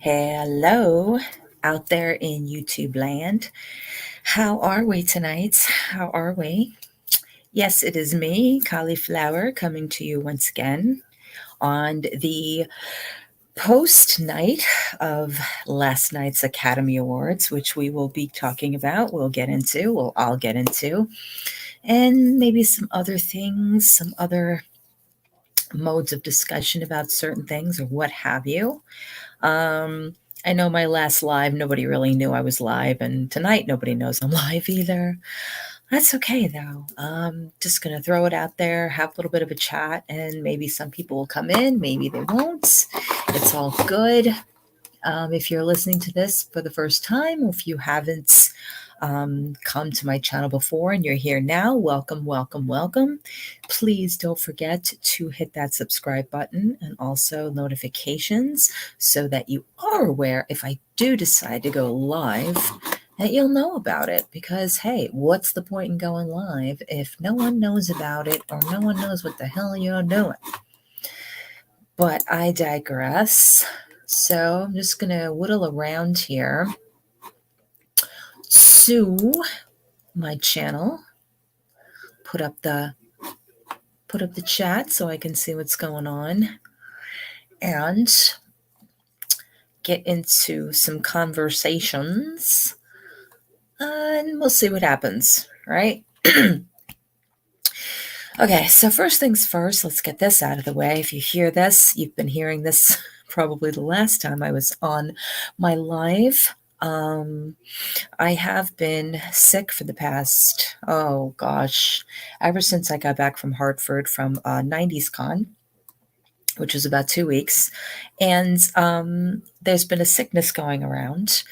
Hello, out there in YouTube land. How are we tonight? How are we? Yes, it is me, Cauliflower, coming to you once again on the post night of last night's Academy Awards, which we will be talking about. I'll get into, and maybe some other things, some other modes of discussion about certain things or what have you. Um, I know my last live, nobody really knew I was live, and tonight nobody knows I'm live either. That's okay though. Just gonna throw it out there, have a little bit of a chat, and maybe some people will come in, maybe they won't. It's all good. If you're listening to this for the first time, if you haven't come to my channel before and you're here now, welcome, welcome, welcome. Please don't forget to hit that subscribe button and also notifications so that you are aware if I do decide to go live that you'll know about it. Because, hey, what's the point in going live if no one knows about it or no one knows what the hell you're doing? But I digress. So I'm just going to whittle around here to my channel, put up the chat so I can see what's going on, and get into some conversations, and we'll see what happens, right? Okay, so first things first, let's get this out of the way. If you hear this, you've been hearing this probably the last time I was on my live. I have been sick for the past, oh gosh, ever since I got back from Hartford from 90s Con, which was about 2 weeks. And there's been a sickness going around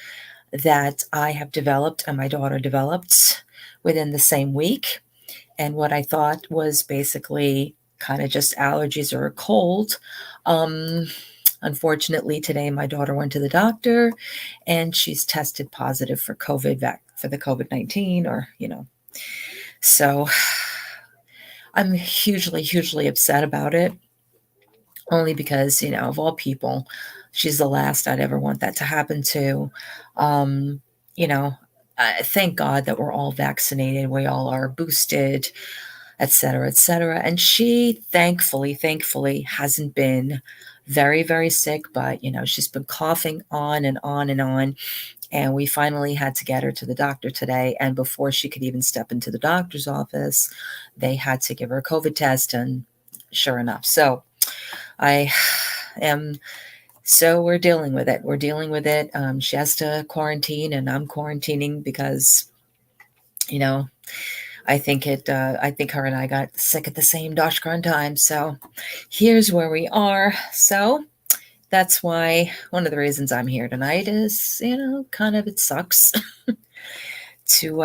that I have developed and my daughter developed within the same week. And what I thought was basically kind of just allergies or a cold. Unfortunately, today my daughter went to the doctor and she's tested positive for for the COVID-19 So I'm hugely, hugely upset about it, only because, of all people, she's the last I'd ever want that to happen to. Um, you know, thank God that we're all vaccinated. We all are boosted, et cetera, et cetera. And she thankfully hasn't been very, very sick, but, she's been coughing on and on and on. And we finally had to get her to the doctor today. And before she could even step into the doctor's office, they had to give her a COVID test. And sure enough, so I am, so we're dealing with it. We're dealing with it. She has to quarantine and I'm quarantining because, I think her and I got sick at the same doshgone time. So here's where we are. So that's why one of the reasons I'm here tonight is, kind of, it sucks to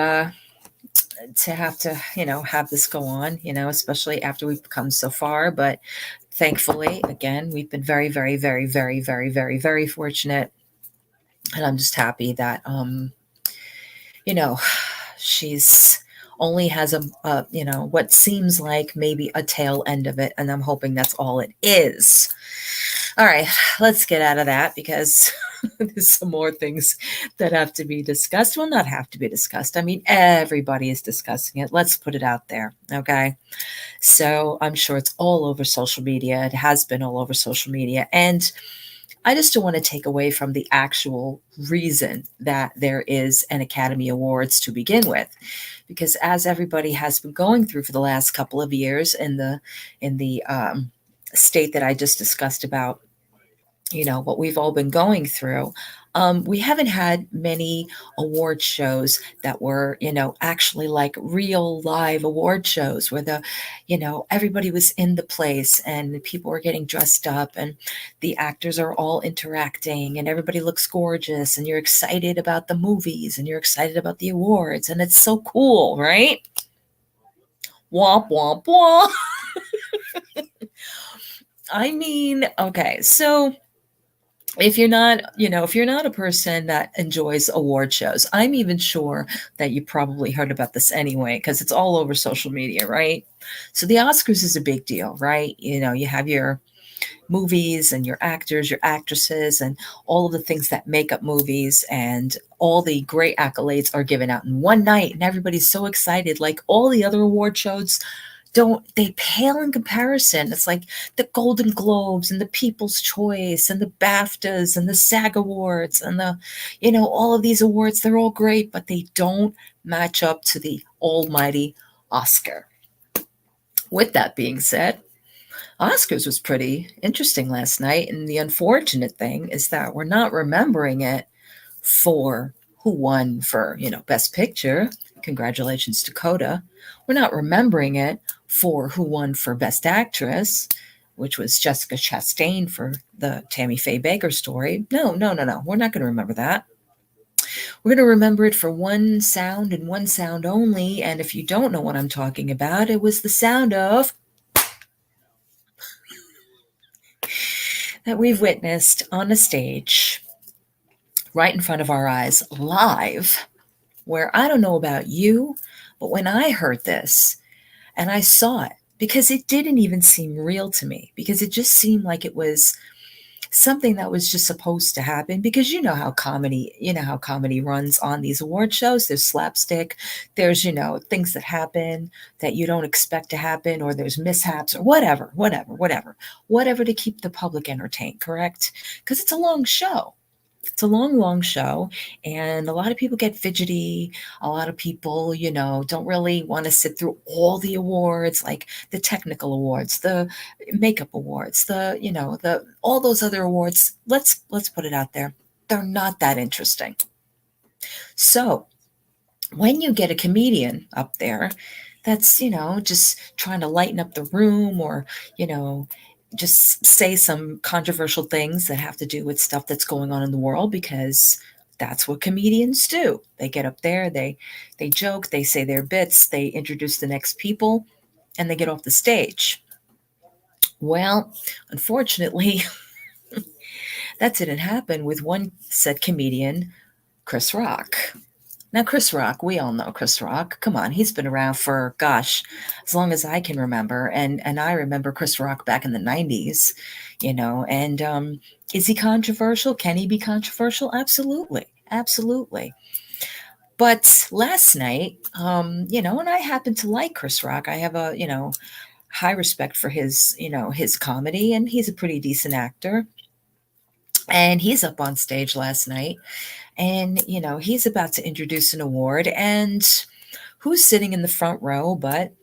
have to, have this go on, especially after we've come so far. But thankfully, again, we've been very, very, very, very, very, very, very fortunate. And I'm just happy that, she's only has what seems like maybe a tail end of it. And I'm hoping that's all it is. All right, let's get out of that because there's some more things that have to be discussed. Well, not have to be discussed. I mean, everybody is discussing it. Let's put it out there, okay? So I'm sure it's all over social media. It has been all over social media. And I just don't want to take away from the actual reason that there is an Academy Awards to begin with, because as everybody has been going through for the last couple of years in the state that I just discussed about, what we've all been going through, we haven't had many award shows that were, actually like real live award shows where everybody was in the place and people were getting dressed up and the actors are all interacting and everybody looks gorgeous and you're excited about the movies and you're excited about the awards and it's so cool, right? Womp, womp, womp. I mean, okay, so if you're not, a person that enjoys award shows, I'm even sure that you probably heard about this anyway, because it's all over social media, right? So the Oscars is a big deal, right? You have your movies and your actors, your actresses, and all of the things that make up movies, and all the great accolades are given out in one night, and everybody's so excited. Like all the other award shows, don't they pale in comparison. It's like the Golden Globes and the People's Choice and the BAFTAs and the SAG Awards and all of these awards, they're all great, but they don't match up to the almighty Oscar. With that being said, Oscars was pretty interesting last night, and the unfortunate thing is that we're not remembering it for who won for, Best Picture. Congratulations to Coda. We're not remembering it for who won for Best Actress, which was Jessica Chastain for the Tammy Faye Baker story. No, no, no, no. We're not going to remember that. We're going to remember it for one sound and one sound only. And if you don't know what I'm talking about, it was the sound of that we've witnessed on a stage right in front of our eyes live, where I don't know about you, but when I heard this and I saw it, because it didn't even seem real to me, because it just seemed like it was something that was just supposed to happen, because you know how comedy runs on these award shows. There's slapstick, there's things that happen that you don't expect to happen, or there's mishaps, or whatever to keep the public entertained, correct? Because it's a long show. It's a long, long show, and a lot of people get fidgety. A lot of people, don't really want to sit through all the awards, like the technical awards, the makeup awards, the all those other awards. Let's put it out there. They're not that interesting. So when you get a comedian up there that's, just trying to lighten up the room, or, you know, just say some controversial things that have to do with stuff that's going on in the world, because that's what comedians do. They get up there, they joke, they say their bits, they introduce the next people, and they get off the stage. Well, unfortunately, that didn't happen with one said comedian, Chris Rock. Now, Chris Rock, we all know Chris Rock. Come on, he's been around for, gosh, as long as I can remember. And I remember Chris Rock back in the 90s, and is he controversial? Can he be controversial? Absolutely. Absolutely. But last night, and I happen to like Chris Rock. I have a, high respect for his comedy, and he's a pretty decent actor. And he's up on stage last night, and, he's about to introduce an award. And who's sitting in the front row but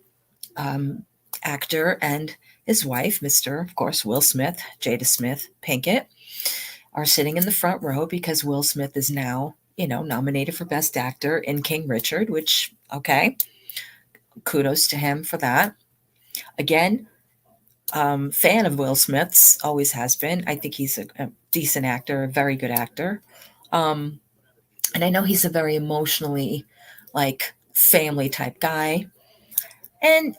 um, actor and his wife, Mr., of course, Will Smith, Jada Smith Pinkett, are sitting in the front row because Will Smith is now, nominated for Best Actor in King Richard, which, okay, kudos to him for that. Again, fan of Will Smith's, always has been. I think he's a decent actor, a very good actor. Um, and I know he's a very emotionally, like, family type guy. And,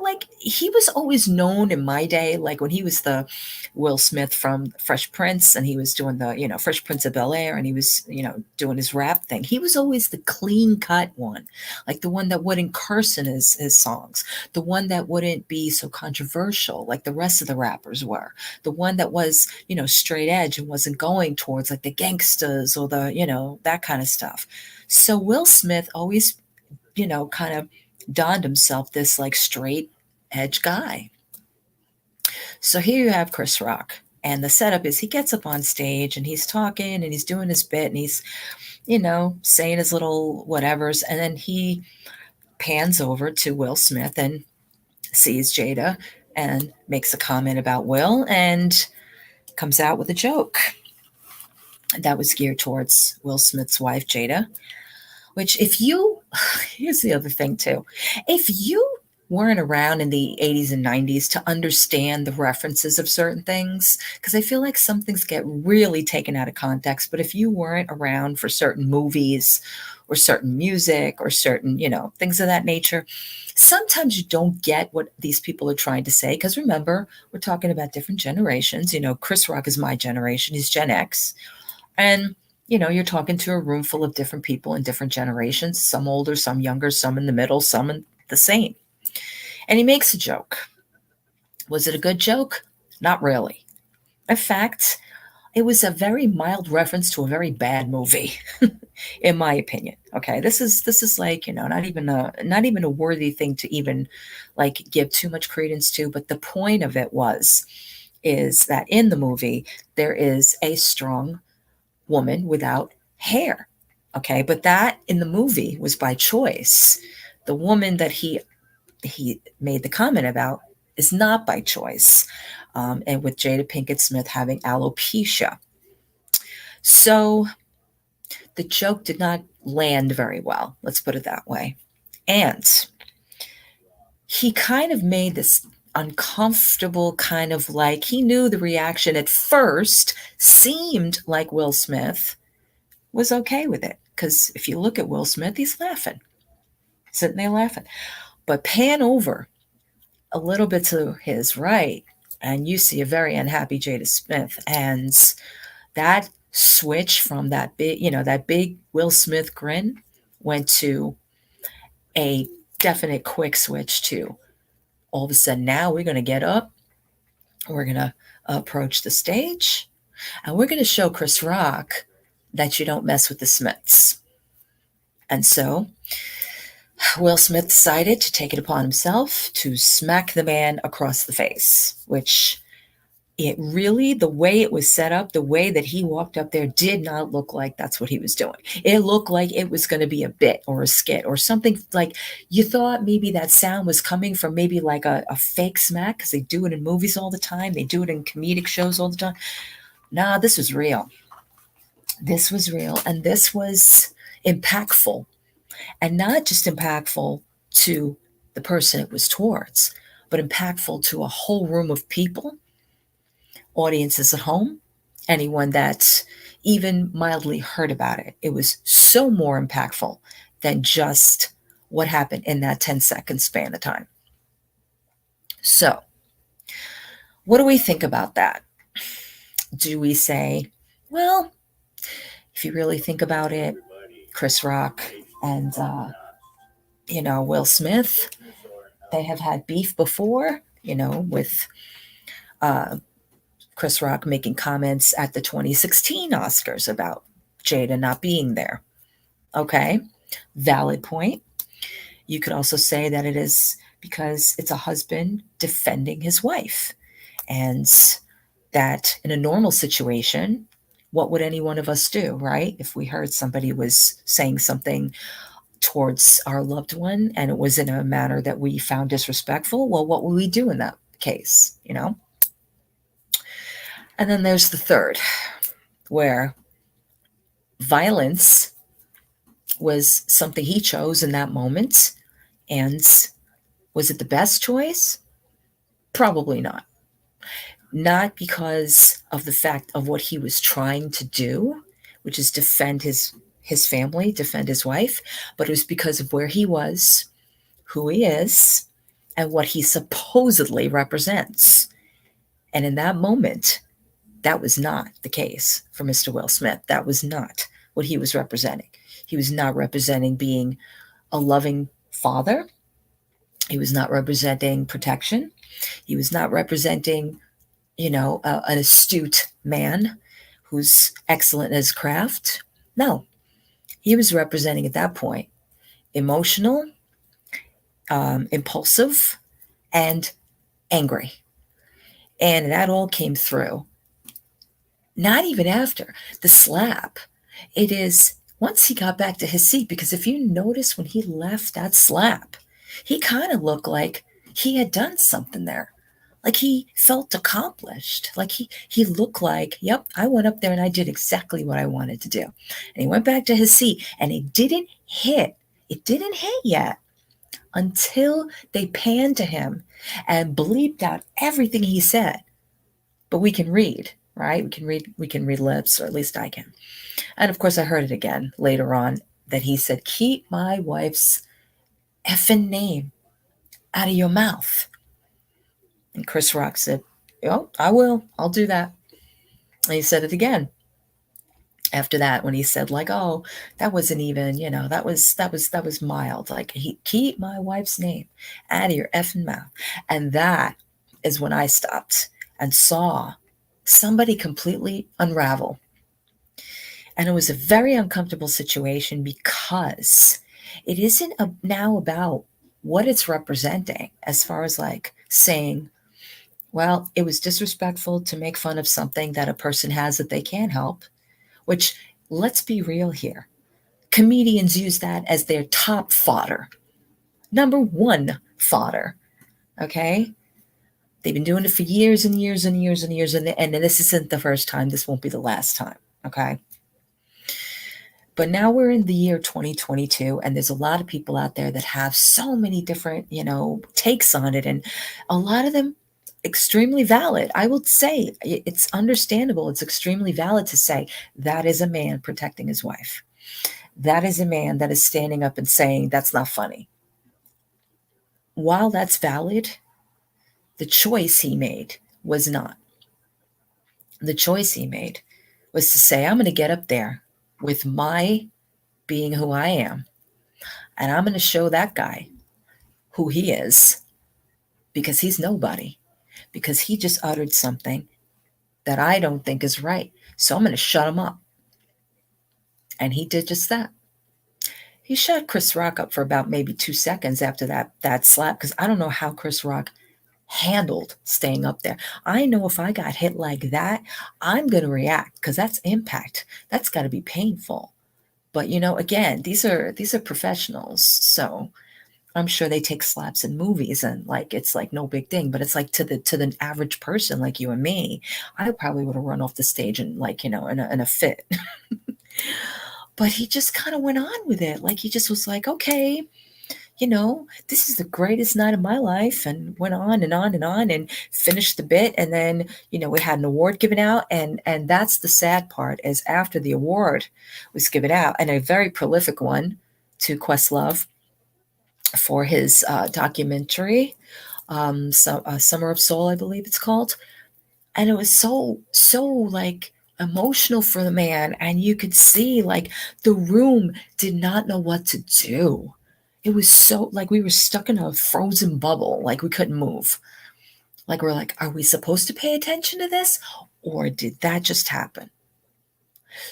like, he was always known in my day, like when he was the Will Smith from Fresh Prince, and he was doing the, Fresh Prince of Bel-Air, and he was, doing his rap thing. He was always the clean cut one, like the one that wouldn't curse in his songs, the one that wouldn't be so controversial like the rest of the rappers were, the one that was, straight edge and wasn't going towards like the gangsters or the, that kind of stuff. So Will Smith always, kind of donned himself this like straight edge guy. So here you have Chris Rock. And the setup is he gets up on stage and he's talking and he's doing his bit and he's, saying his little whatevers. And then he pans over to Will Smith and sees Jada and makes a comment about Will and comes out with a joke that was geared towards Will Smith's wife, Jada. Which, here's the other thing too. If you weren't around in the 80s and 90s to understand the references of certain things, because I feel like some things get really taken out of context, but if you weren't around for certain movies or certain music or certain, things of that nature, sometimes you don't get what these people are trying to say. Because remember, we're talking about different generations. Chris Rock is my generation, he's Gen X. And you're talking to a room full of different people in different generations, some older, some younger, some in the middle, some in the same. And he makes a joke. Was it a good joke? Not really. In fact, it was a very mild reference to a very bad movie, in my opinion. Okay, this is like, not even a worthy thing to even like give too much credence to. But the point of it is that in the movie there is a strong woman without hair. Okay, but that in the movie was by choice. The woman that he made the comment about is not by choice. And with Jada Pinkett Smith having alopecia. So the joke did not land very well, let's put it that way. And he kind of made this uncomfortable kind of like he knew the reaction at first seemed like Will Smith was okay with it. Because if you look at Will Smith, he's laughing, sitting there laughing. But pan over a little bit to his right, and you see a very unhappy Jada Smith. And that switch from that big Will Smith grin went to a definite quick switch to all of a sudden now we're going to get up, we're going to approach the stage, and we're going to show Chris Rock that you don't mess with the Smiths. And so Will Smith decided to take it upon himself to smack the man across the face, which it really, the way it was set up, the way that he walked up there did not look like that's what he was doing. It looked like it was going to be a bit or a skit or something, like you thought maybe that sound was coming from maybe like a fake smack, because they do it in movies all the time. They do it in comedic shows all the time. Nah, this was real. This was real. And this was impactful. And not just impactful to the person it was towards, but impactful to a whole room of people, audiences at home, anyone that even mildly heard about it. It was so more impactful than just what happened in that 10-second span of time. So, what do we think about that? Do we say, well, if you really think about it, Chris Rock and Will Smith, they have had beef before, with Chris Rock making comments at the 2016 Oscars about Jada not being there. Okay, valid point. You could also say that it is because it's a husband defending his wife, and that in a normal situation, what would any one of us do, right? If we heard somebody was saying something towards our loved one and it was in a manner that we found disrespectful, well, what would we do in that case, And then there's the third, where violence was something he chose in that moment. And was it the best choice? Probably not. Not because of the fact of what he was trying to do, which is defend his family, defend his wife, but it was because of where he was, who he is, and what he supposedly represents. And in that moment, that was not the case for Mr. Will Smith. That was not what he was representing. He was not representing being a loving father. He was not representing protection. He was not representing, an astute man who's excellent in his craft. No, he was representing at that point emotional, impulsive, and angry. And that all came through. Not even after the slap. It is once he got back to his seat, because if you notice when he left that slap, he kind of looked like he had done something there. Like he felt accomplished. Like he looked like, yep, I went up there and I did exactly what I wanted to do. And he went back to his seat and it didn't hit. It didn't hit yet until they panned to him and bleeped out everything he said. But we can read, right? We can read lips, or at least I can. And of course I heard it again later on that he said, keep my wife's effing name out of your mouth. And Chris Rock said, oh, I will. I'll do that. And he said it again after that, when he said like, oh, that wasn't even, that was mild. Like, keep my wife's name out of your effing mouth. And that is when I stopped and saw somebody completely unravel. And it was a very uncomfortable situation because it isn't now about what it's representing as far as like saying, well, it was disrespectful to make fun of something that a person has that they can't help, which, let's be real here. Comedians use that as their top fodder, number one fodder. Okay? They've been doing it for years and years and years and years, and this isn't the first time. This won't be the last time. Okay? But now we're in the year 2022, and there's a lot of people out there that have so many different, takes on it, and a lot of them extremely valid. I would say it's understandable. It's extremely valid to say that is a man protecting his wife. That is a man that is standing up and saying that's not funny. While that's valid, the choice he made was not. The choice he made was to say, I'm going to get up there with my being who I am, and I'm going to show that guy who he is, because he's nobody, because he just uttered something that I don't think is right. So I'm going to shut him up. And he did just that. He shut Chris Rock up for about maybe 2 seconds after that slap, because I don't know how Chris Rock handled staying up there. I know if I got hit like that, I'm going to react, because that's impact. That's got to be painful. But again, these are professionals, so I'm sure they take slaps in movies and like it's like no big thing. But it's like to the average person like you and me, I probably would have run off the stage and like in a fit. But he just kind of went on with it, like he just was like, okay, this is the greatest night of my life, and went on and on and on and finished the bit. And then, we had an award given out. And that's the sad part, is after the award was given out, and a very prolific one, to Questlove for his documentary, Summer of Soul, I believe it's called. And it was so like emotional for the man. And you could see like the room did not know what to do. It was so like we were stuck in a frozen bubble, like we couldn't move. Like we're like, are we supposed to pay attention to this? Or did that just happen?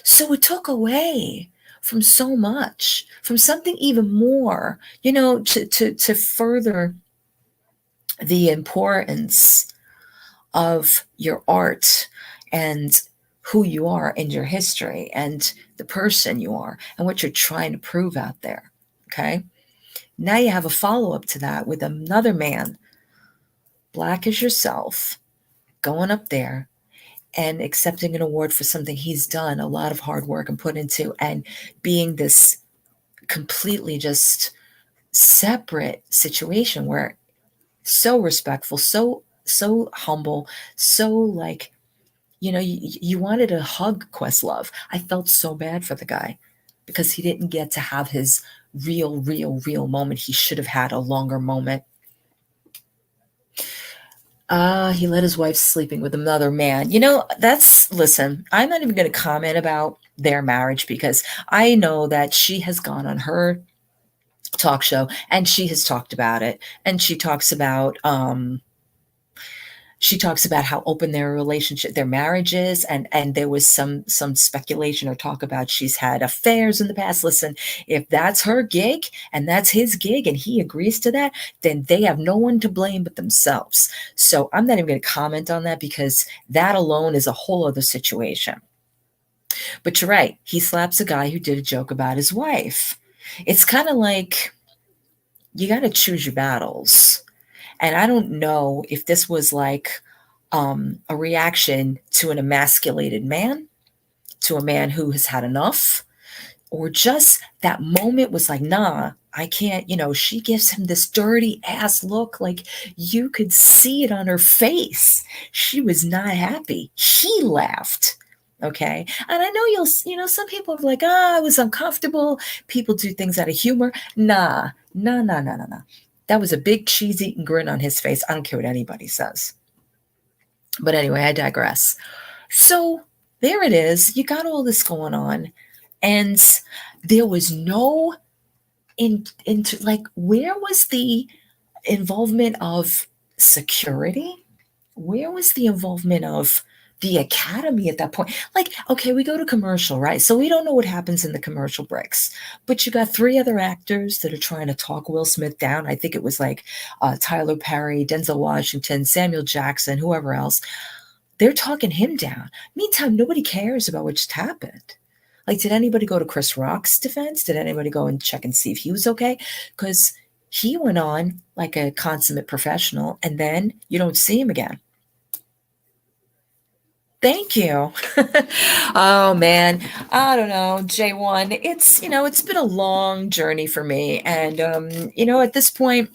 So it took away from so much, from something even more, to further the importance of your art and who you are and your history and the person you are and what you're trying to prove out there. Okay. Now you have a follow-up to that with another man, black as yourself, going up there and accepting an award for something he's done a lot of hard work and put into, and being this completely just separate situation where so respectful, so humble, so like, you wanted to hug Questlove. I felt so bad for the guy because he didn't get to have his real moment. He should have had a longer moment. He let his wife sleeping with another man. Listen, I'm not even going to comment about their marriage, because I know that she has gone on her talk show and she has talked about it. And she talks about how open their marriage is, and there was some speculation or talk about she's had affairs in the past. Listen, if that's her gig and that's his gig and he agrees to that, then they have no one to blame but themselves. So I'm not even going to comment on that, because that alone is a whole other situation. But you're right, he slaps a guy who did a joke about his wife. It's kind of like you got to choose your battles. And I don't know if this was like a reaction to an emasculated man, to a man who has had enough, or just that moment was like, nah, I can't, she gives him this dirty ass look. Like you could see it on her face. She was not happy. He laughed. Okay. And I know some people are like, I was uncomfortable. People do things out of humor. Nah. That was a big cheese eating grin on his face. I don't care what anybody says. But anyway, I digress. So there it is. You got all this going on. And there was no like, where was the involvement of security? where was the involvement of the Academy at that point? Like, okay, we go to commercial, right? So we don't know what happens in the commercial breaks, but you got three other actors that are trying to talk Will Smith down. I think it was like Tyler Perry, Denzel Washington, Samuel Jackson, whoever else. They're talking him down. Meantime, nobody cares about what just happened. Like, did anybody go to Chris Rock's defense? Did anybody go and check and see if he was okay? Because he went on like a consummate professional, and then you don't see him again. Thank you. Oh man, I don't know, J1. It's been a long journey for me, and at this point,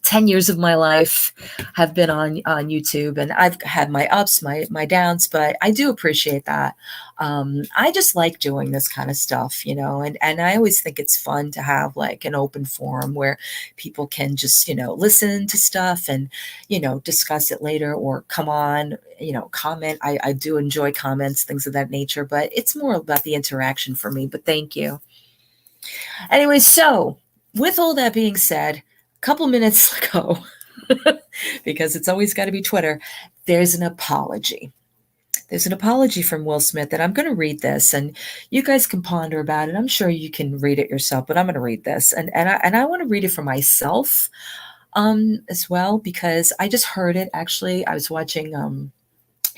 10 years of my life have been on YouTube, and I've had my ups, my downs, but I do appreciate that. I just like doing this kind of stuff, and I always think it's fun to have like an open forum where people can just, listen to stuff and, discuss it later or come on, comment. I do enjoy comments, things of that nature, but it's more about the interaction for me. But thank you. Anyway, so with all that being said, a couple minutes ago, because it's always got to be Twitter, there's an apology. There's an apology from Will Smith, and I'm going to read this, and you guys can ponder about it. I'm sure you can read it yourself, but I'm going to read this, and I want to read it for myself as well, because I just heard it. Actually, I was watching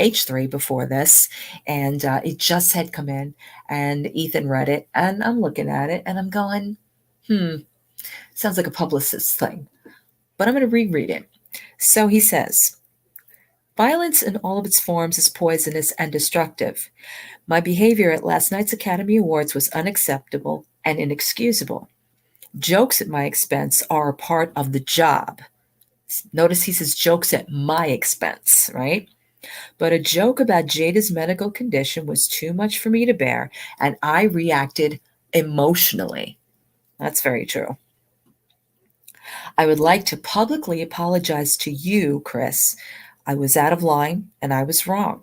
H3 before this, and it just had come in, and Ethan read it, and I'm looking at it, and I'm going, sounds like a publicist thing, but I'm going to reread it. So he says, violence in all of its forms is poisonous and destructive. My behavior at last night's Academy Awards was unacceptable and inexcusable. Jokes at my expense are a part of the job. Notice he says jokes at my expense, right? But a joke about Jada's medical condition was too much for me to bear, and I reacted emotionally. That's very true. I would like to publicly apologize to you, Chris. I was out of line and I was wrong.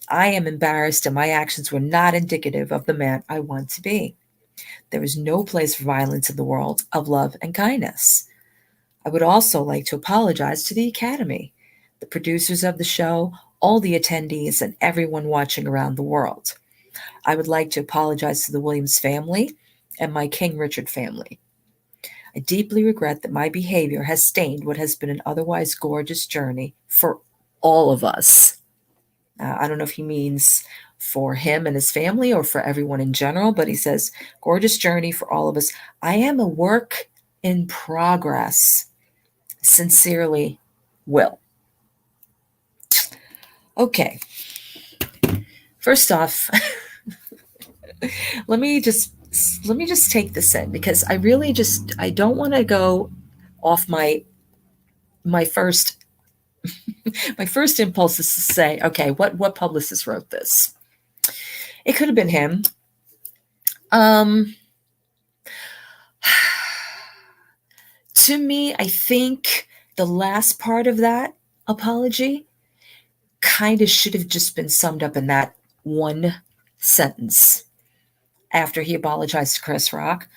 I am embarrassed and my actions were not indicative of the man I want to be. There is no place for violence in the world of love and kindness. I would also like to apologize to the Academy, the producers of the show, all the attendees, and everyone watching around the world. I would like to apologize to the Williams family and my King Richard family. I deeply regret that my behavior has stained what has been an otherwise gorgeous journey for all of us. I don't know if he means for him and his family or for everyone in general, but he says, gorgeous journey for all of us. I am a work in progress. Sincerely, Will. Okay. First off, let me just take this in, because I don't want to go off my first my first impulse is to say, okay, what publicist wrote this? It could have been him. To me, I think the last part of that apology kind of should have just been summed up in that one sentence after he apologized to Chris Rock.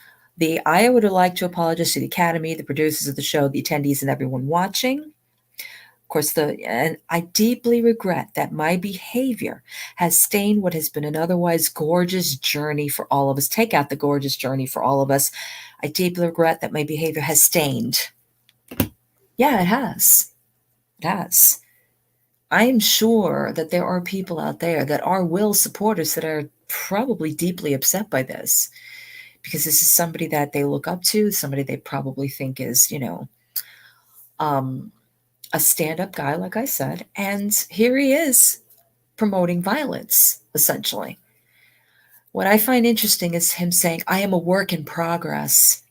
I would like to apologize to the Academy, the producers of the show, the attendees, and everyone watching. Of course, and I deeply regret that my behavior has stained what has been an otherwise gorgeous journey for all of us. Take out the gorgeous journey for all of us. I deeply regret that my behavior has stained. Yeah, it has. It has. I am sure that there are people out there that are Will supporters that are probably deeply upset by this, because this is somebody that they look up to, somebody they probably think is, a stand-up guy, like I said, and here he is promoting violence, essentially. What I find interesting is him saying, I am a work in progress.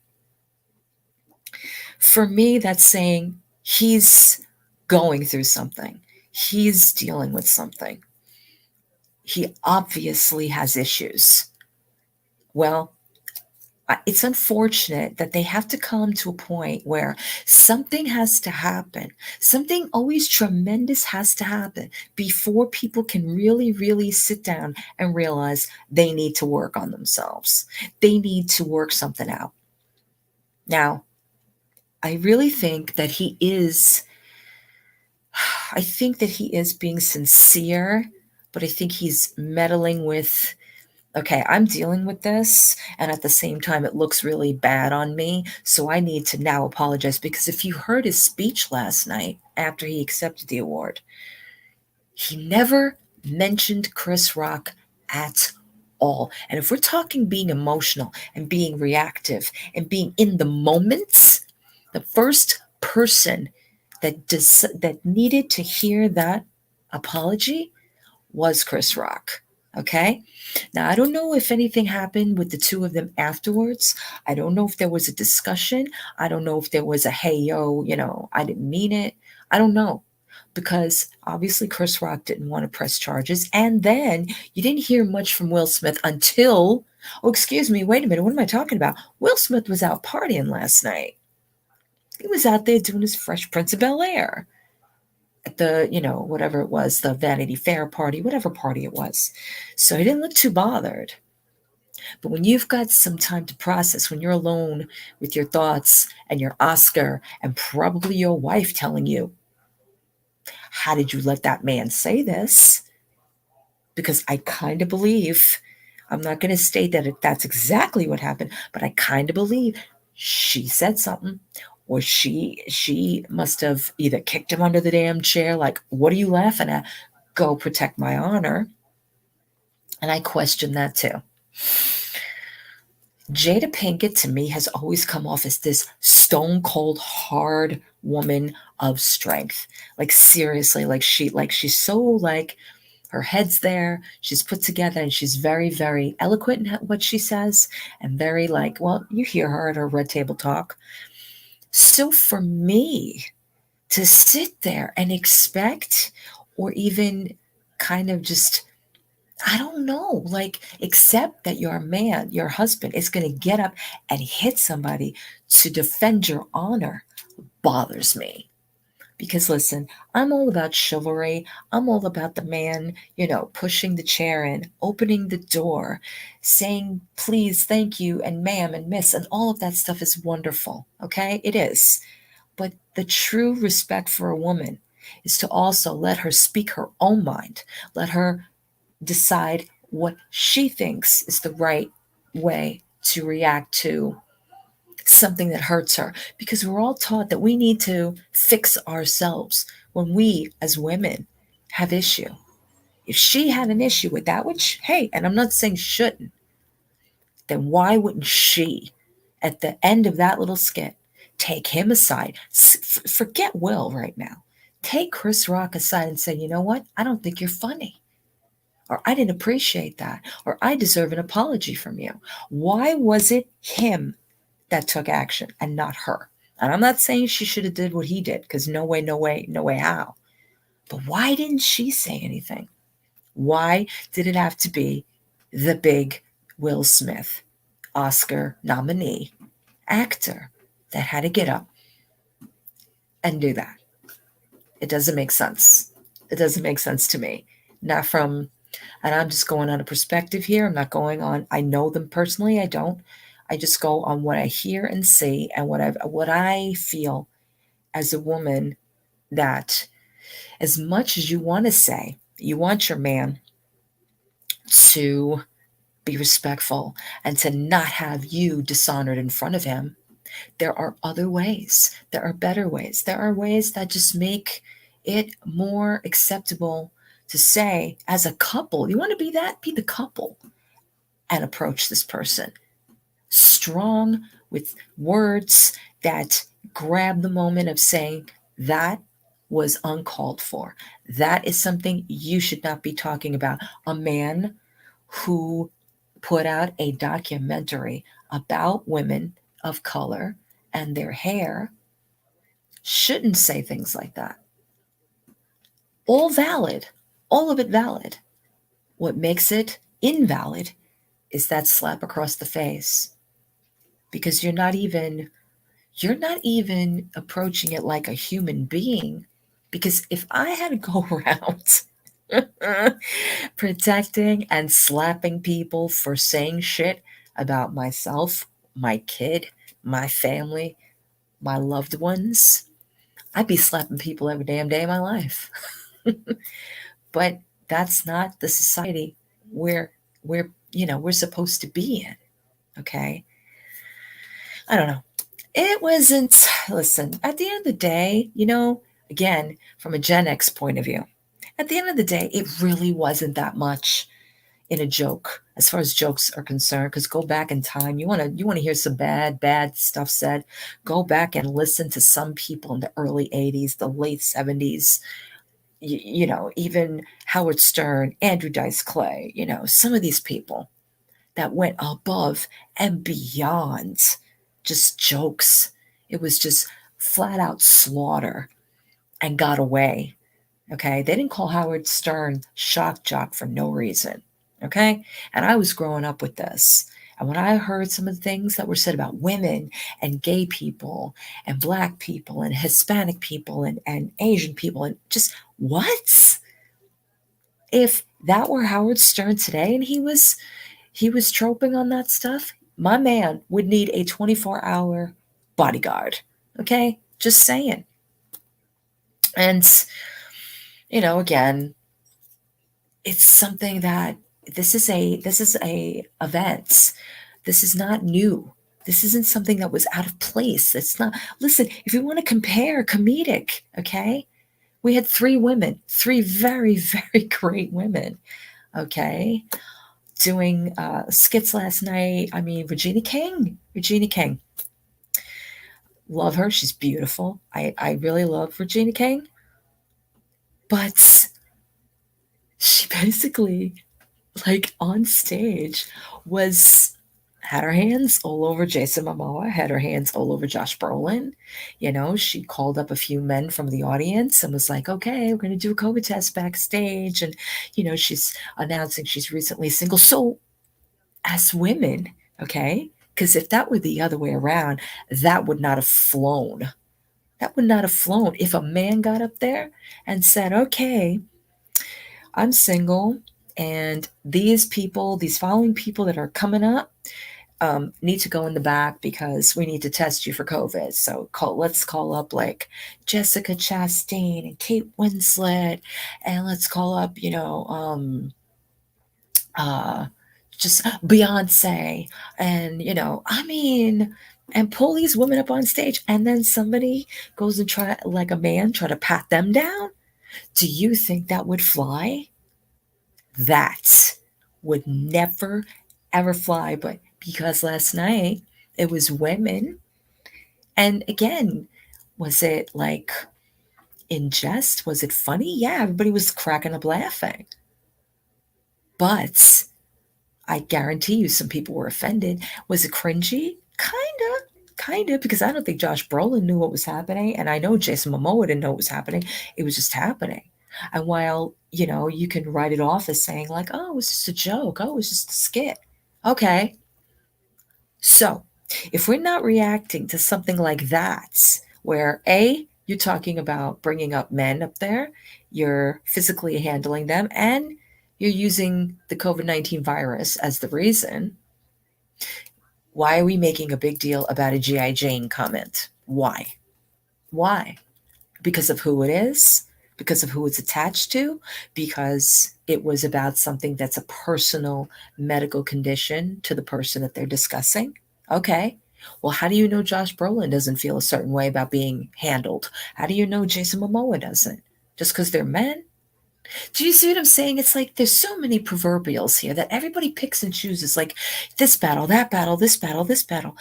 For me, that's saying he's going through something. He's dealing with something. He obviously has issues. Well, it's unfortunate that they have to come to a point where something has to happen. Something always tremendous has to happen before people can really, really sit down and realize they need to work on themselves. They need to work something out. Now, I really think that he is I think that he is being sincere, but I think he's meddling with, okay, I'm dealing with this, and at the same time, it looks really bad on me. So I need to now apologize, because if you heard his speech last night after he accepted the award, he never mentioned Chris Rock at all. And if we're talking being emotional and being reactive and being in the moments, the first person that needed to hear that apology was Chris Rock. Okay? Now, I don't know if anything happened with the two of them afterwards. I don't know if there was a discussion. I don't know if there was a, hey, yo, I didn't mean it. I don't know. Because obviously Chris Rock didn't want to press charges. And then you didn't hear much from Will Smith until, oh, excuse me, wait a minute, what am I talking about? Will Smith was out partying last night. He was out there doing his Fresh Prince of Bel-Air at the, whatever it was, the Vanity Fair party, whatever party it was. So he didn't look too bothered. But when you've got some time to process, when you're alone with your thoughts and your Oscar and probably your wife telling you, how did you let that man say this? Because I kind of believe, I'm not going to state that that's exactly what happened, but I kind of believe she said something, or she must have either kicked him under the damn chair, like, what are you laughing at? Go protect my honor. And I question that too. Jada Pinkett to me has always come off as this stone cold hard woman of strength. Like seriously, she's so like, her head's there, she's put together, and she's very, very eloquent in what she says, and very like, well, you hear her at her Red Table Talk. So for me to sit there and expect, or even kind of just, I don't know, like accept that your man, your husband is going to get up and hit somebody to defend your honor bothers me. Because listen, I'm all about chivalry. I'm all about the man, pushing the chair in, opening the door, saying please, thank you, and ma'am, and miss, and all of that stuff is wonderful. Okay? It is. But the true respect for a woman is to also let her speak her own mind. Let her decide what she thinks is the right way to react to something that hurts her, because we're all taught that we need to fix ourselves when we as women have issue. If she had an issue with that, which, hey, and I'm not saying shouldn't, then why wouldn't she at the end of that little skit take him aside? Forget Will right now, take Chris Rock aside and say, you know what, I don't think you're funny, or I didn't appreciate that, or I deserve an apology from you. Why was it him that took action and not her? And I'm not saying she should have did what he did, because no way, no way, no way how. But why didn't she say anything? Why did it have to be the big Will Smith Oscar nominee actor that had to get up and do that? It doesn't make sense. It doesn't make sense to me. Not from, and I'm just going on a perspective here. I'm not going on, I know them personally. I don't. I just go on what I hear and see, and what I feel as a woman, that as much as you want to say you want your man to be respectful and to not have you dishonored in front of him, there are other ways. There are better ways. There are ways that just make it more acceptable to say, as a couple, you want to be the couple and approach this person strong with words that grab the moment of saying, that was uncalled for. That is something you should not be talking about. A man who put out a documentary about women of color and their hair shouldn't say things like that. All valid, all of it valid. What makes it invalid is that slap across the face, because you're not even approaching it like a human being. Because if I had to go around protecting and slapping people for saying shit about myself, my kid, my family, my loved ones, I'd be slapping people every damn day of my life. But that's not the society we're supposed to be in. Okay. I don't know. It wasn't, listen, at the end of the day, again, from a Gen X point of view, at the end of the day, it really wasn't that much in a joke as far as jokes are concerned. Because go back in time, you want to hear some bad stuff said, go back and listen to some people in the early 80s, the late 70s, even Howard Stern, Andrew Dice Clay, some of these people that went above and beyond just jokes. It was just flat out slaughter and got away. Okay. They didn't call Howard Stern shock jock for no reason. Okay. And I was growing up with this. And when I heard some of the things that were said about women and gay people and black people and Hispanic people and Asian people and just what? If that were Howard Stern today and he was troping on that stuff, my man would need a 24-hour bodyguard. Okay? Just saying. And again, it's something that this is a event. This is not new. This isn't something that was out of place. It's not. Listen, if you want to compare comedic, okay? We had three women, three very, very great women, okay, doing skits last night. I mean, Regina King, love her. She's beautiful. I really love Regina King, but she basically, like on stage, was had her hands all over Jason Momoa, had her hands all over Josh Brolin. She called up a few men from the audience and was like, okay, we're going to do a COVID test backstage. And, she's announcing she's recently single. So, as women, okay, because if that were the other way around, that would not have flown. That would not have flown if a man got up there and said, okay, I'm single, and these people, these following people that are coming up, need to go in the back because we need to test you for COVID. So let's call up like Jessica Chastain and Kate Winslet, and let's call up, uh, just Beyonce, and and pull these women up on stage, and then somebody goes and try to pat them down. Do you think that would fly? That would never ever fly. But because last night it was women, and again, was it like in jest? Was it funny? Yeah, everybody was cracking up laughing. But I guarantee you some people were offended. Was it cringy? Kinda, because I don't think Josh Brolin knew what was happening, and I know Jason Momoa didn't know what was happening. It was just happening. And while, you can write it off as saying like, oh, it was just a joke. Oh, it was just a skit. Okay. So if we're not reacting to something like that, where you're talking about bringing up men up there, you're physically handling them, and you're using the COVID-19 virus as the reason, why are we making a big deal about a G.I. Jane comment? Why? Why? Because of who it is? Because of who it's attached to? Because it was about something that's a personal medical condition to the person that they're discussing? Okay. Well, how do you know Josh Brolin doesn't feel a certain way about being handled? How do you know Jason Momoa doesn't? Just because they're men? Do you see what I'm saying? It's like there's so many proverbials here that everybody picks and chooses, like this battle, that battle, this battle, this battle.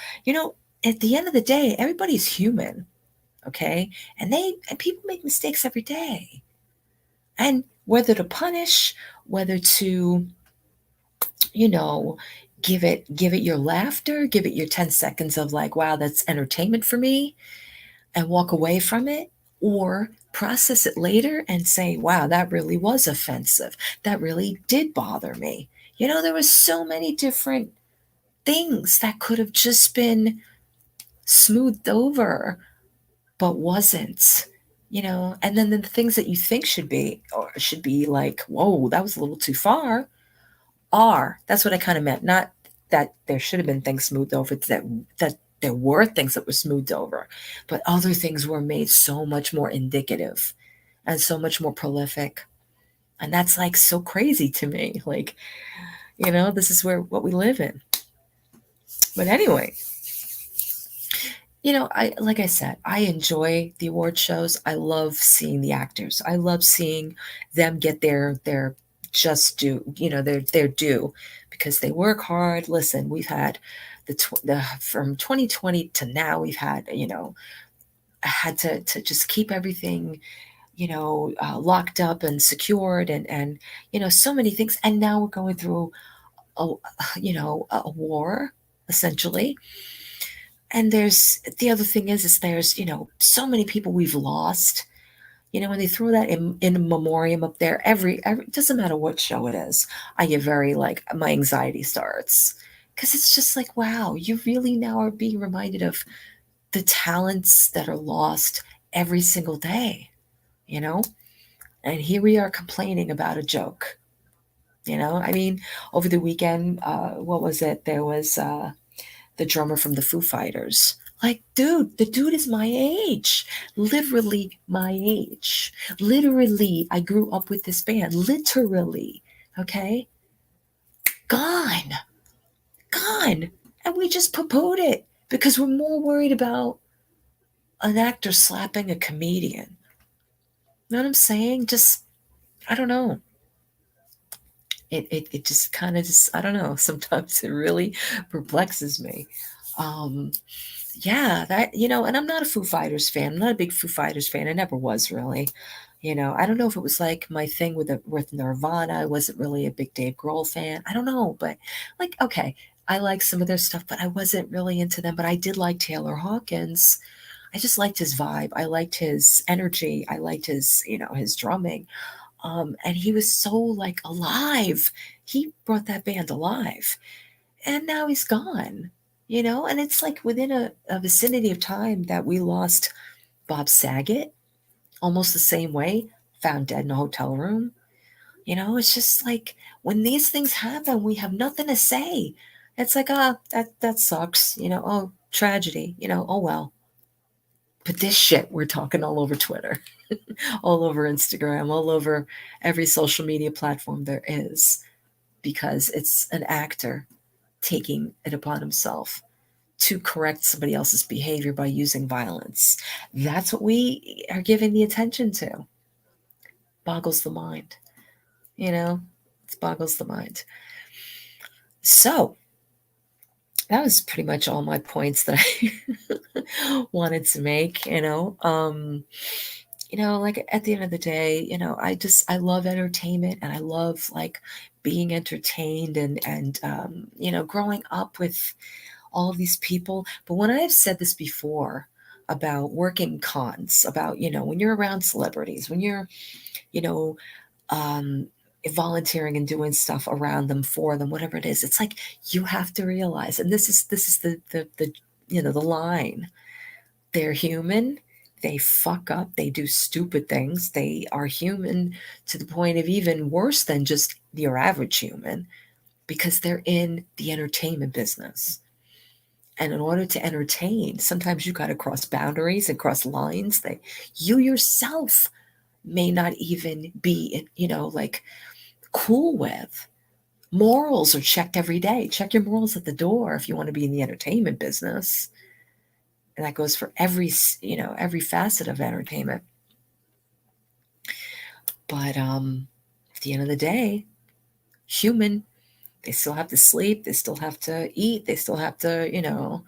At the end of the day, everybody's human, okay? And people make mistakes every day. And whether to punish, whether to, you know, give it your laughter, give it your 10 seconds of like, wow, that's entertainment for me, and walk away from it, or process it later and say, wow, that really was offensive. That really did bother me. There was so many different things that could have just been smoothed over, but wasn't. And then the things that you think should be like, whoa, that was a little too far, that's what I kind of meant. Not that there should have been things smoothed over, that There were things that were smoothed over, but other things were made so much more indicative and so much more prolific. And that's like so crazy to me. Like, this is where what we live in. But anyway, I like I said, I enjoy the award shows. I love seeing the actors. I love seeing them get their just due, their due, because they work hard. Listen, we've had the from 2020 to now, we've had, I had to just keep everything, locked up and secured, and so many things. And now we're going through a a war, essentially. And there's the other thing is there's, so many people we've lost. When they throw that in a memoriam up there, every it doesn't matter what show it is, I get very, like, my anxiety starts, because it's just like, wow, you really now are being reminded of the talents that are lost every single day, you know? And here we are complaining about a joke. I mean, over the weekend, what was it? There was the drummer from the Foo Fighters. Like, dude, the dude is my age. Literally my age. Literally, I grew up with this band. Literally. Okay? Gone. Gone. And we just poo-pooed it because we're more worried about an actor slapping a comedian. You know what I'm saying? Just, I don't know. It just kind of just, I don't know. Sometimes it really perplexes me. Um, Yeah, and I'm not a Foo Fighters fan. I'm not a big Foo Fighters fan. I never was really. I don't know if it was like my thing with Nirvana. I wasn't really a big Dave Grohl fan. I don't know, but, like, okay, I like some of their stuff, but I wasn't really into them. But I did like Taylor Hawkins. I just liked his vibe. I liked his energy. I liked his drumming. And he was so, like, alive. He brought that band alive, and now he's gone. And it's like within a vicinity of time that we lost Bob Saget, almost the same way, found dead in a hotel room. It's just like when these things happen, we have nothing to say. It's like, that sucks. Oh, tragedy. Oh well. But this shit, we're talking all over Twitter, all over Instagram, all over every social media platform there is, because it's an actor taking it upon himself to correct somebody else's behavior by using violence. That's what we are giving the attention to. Boggles the mind. It boggles the mind. So that was pretty much all my points that I wanted to make. Like, at the end of the day, I love entertainment, and I love, like, being entertained, and growing up with all of these people. But when I've said this before about working cons, about, when you're around celebrities, when you're, you know, um, volunteering and doing stuff around them, for them, whatever it is, it's like you have to realize, and this is the line. They're human. They fuck up. They do stupid things. They are human to the point of even worse than just your average human, because they're in the entertainment business. And in order to entertain, sometimes you got to cross boundaries and cross lines that you yourself may not even be, like, cool with. Morals are checked every day. Check your morals at the door if you want to be in the entertainment business. And that goes for every facet of entertainment. But at the end of the day, human, they still have to sleep, they still have to eat, they still have to,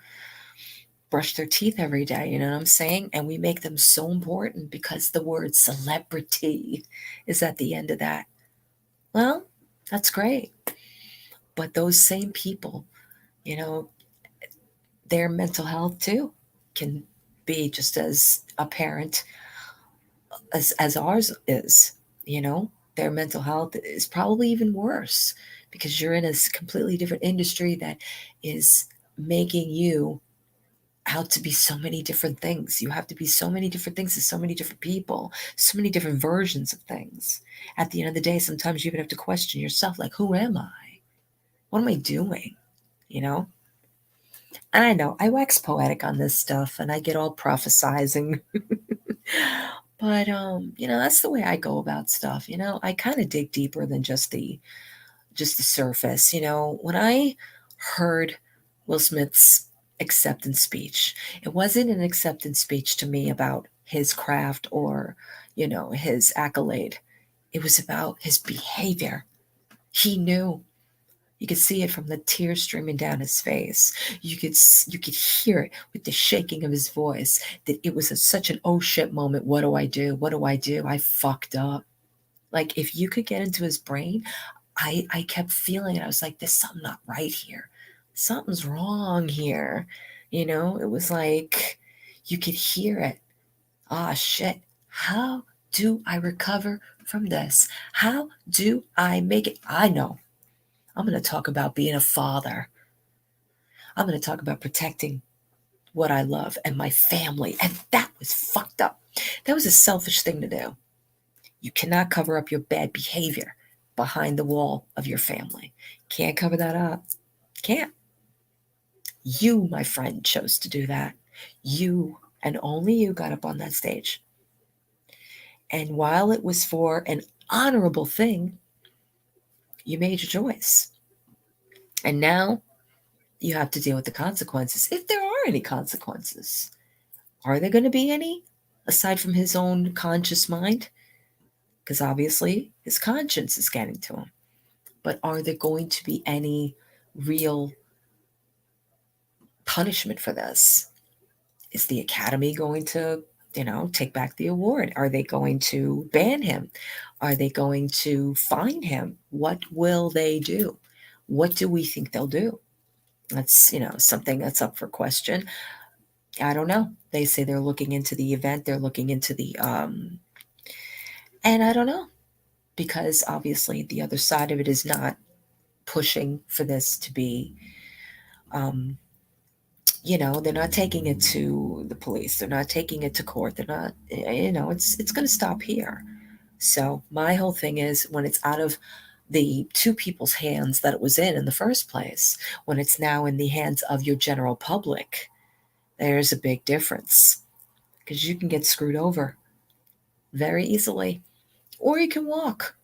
brush their teeth every day, you know what I'm saying? And we make them so important because the word celebrity is at the end of that. Well, that's great. But those same people, you know, their mental health too can be just as apparent as ours is, you know? Their mental health is probably even worse because you're in a completely different industry that is making you out to be so many different things. You have to be so many different things to so many different people, so many different versions of things. At the end of the day, sometimes you even have to question yourself, like, who am I? What am I doing? You know? And I know I wax poetic on this stuff and I get all prophesizing. But that's the way I go about stuff. I kind of dig deeper than just the surface. When I heard Will Smith's acceptance speech, it wasn't an acceptance speech to me about his craft or, his accolade. It was about his behavior. He knew. You could see it from the tears streaming down his face. You could hear it with the shaking of his voice that it was such an oh shit moment. What do I do? What do I do? I fucked up. Like if you could get into his brain, I kept feeling it. I was like, there's something not right here. Something's wrong here. It was like you could hear it. Ah, shit. How do I recover from this? How do I make it? I know. I'm going to talk about being a father. I'm going to talk about protecting what I love and my family. And that was fucked up. That was a selfish thing to do. You cannot cover up your bad behavior behind the wall of your family. Can't cover that up. Can't. You, my friend, chose to do that. You and only you got up on that stage. And while it was for an honorable thing, you made your choice. And now you have to deal with the consequences, if there are any consequences. Are there going to be any, aside from his own conscious mind? Because obviously his conscience is getting to him. But are there going to be any real punishment for this? Is the Academy going to, take back the award? Are they going to ban him? Are they going to fine him? What will they do? What do we think they'll do? That's, something that's up for question. I don't know. They say they're looking into the event. They're looking into and I don't know, because obviously the other side of it is not pushing for this to be, um, they're not taking it to the police. They're not taking it to court. They're not, it's going to stop here. So my whole thing is when it's out of the two people's hands that it was in the first place, when it's now in the hands of your general public, there's a big difference because you can get screwed over very easily, or you can walk.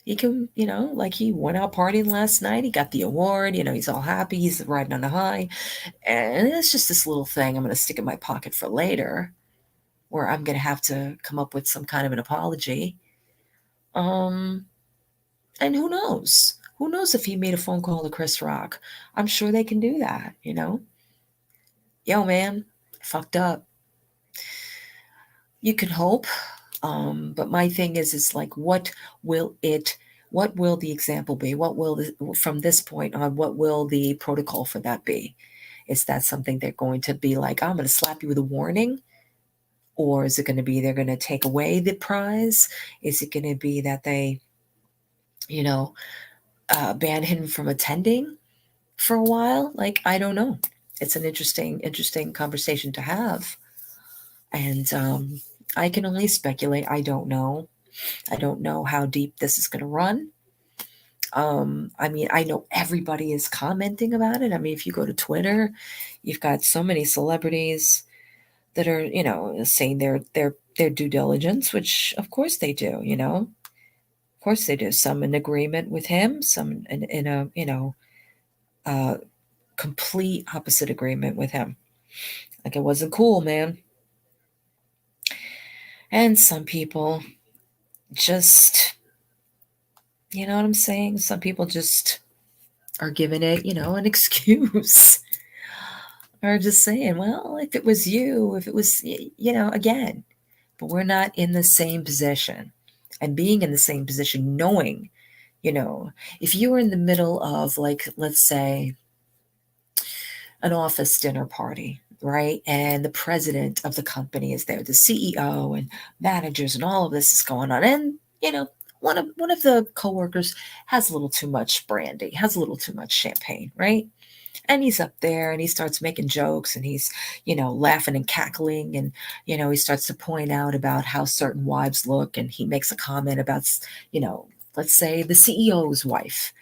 He can, like he went out partying last night. He got the award. He's all happy. He's riding on a high. And it's just this little thing I'm going to stick in my pocket for later, where I'm going to have to come up with some kind of an apology. And who knows? Who knows if he made a phone call to Chris Rock? I'm sure they can do that, Yo, man, I fucked up. You can hope. But my thing is like, will the example be? From this point on, what will the protocol for that be? Is that something they're going to be like, I'm going to slap you with a warning? Or is it going to be they're going to take away the prize? Is it going to be that they, ban him from attending for a while? Like, I don't know. It's an interesting conversation to have. And I can only speculate. I don't know. I don't know how deep this is going to run. I mean, I know everybody is commenting about it. I mean, if you go to Twitter, you've got so many celebrities that are, saying their due diligence, which of course they do, Of course they do. Some in agreement with him, some in a, complete opposite agreement with him. Like, it wasn't cool, man. And some people just, you know what I'm saying? Some people just are giving it, an excuse. Or just saying, well, if it was you, if it was, again, but we're not in the same position. And being in the same position, knowing, if you were in the middle of, like, let's say, an office dinner party, right? And the president of the company is there, the CEO and managers, and all of this is going on. And, one of the coworkers has a little too much brandy, has a little too much champagne, right? And he's up there and he starts making jokes and he's, laughing and cackling. And, he starts to point out about how certain wives look. And he makes a comment about, let's say the CEO's wife.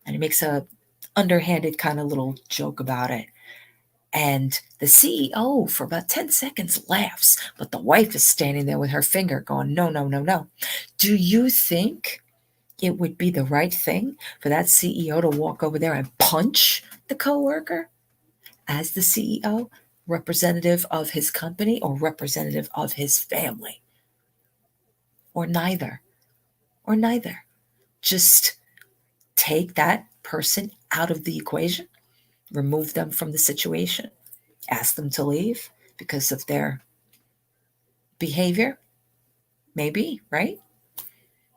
And he makes a underhanded kind of little joke about it. And the CEO, for about 10 seconds, laughs, but the wife is standing there with her finger going, no, no, no, no. Do you think it would be the right thing for that CEO to walk over there and punch the coworker as the CEO, representative of his company or representative of his family? Or neither, or neither. Just take that person out of the equation, remove them from the situation, ask them to leave because of their behavior, maybe, right?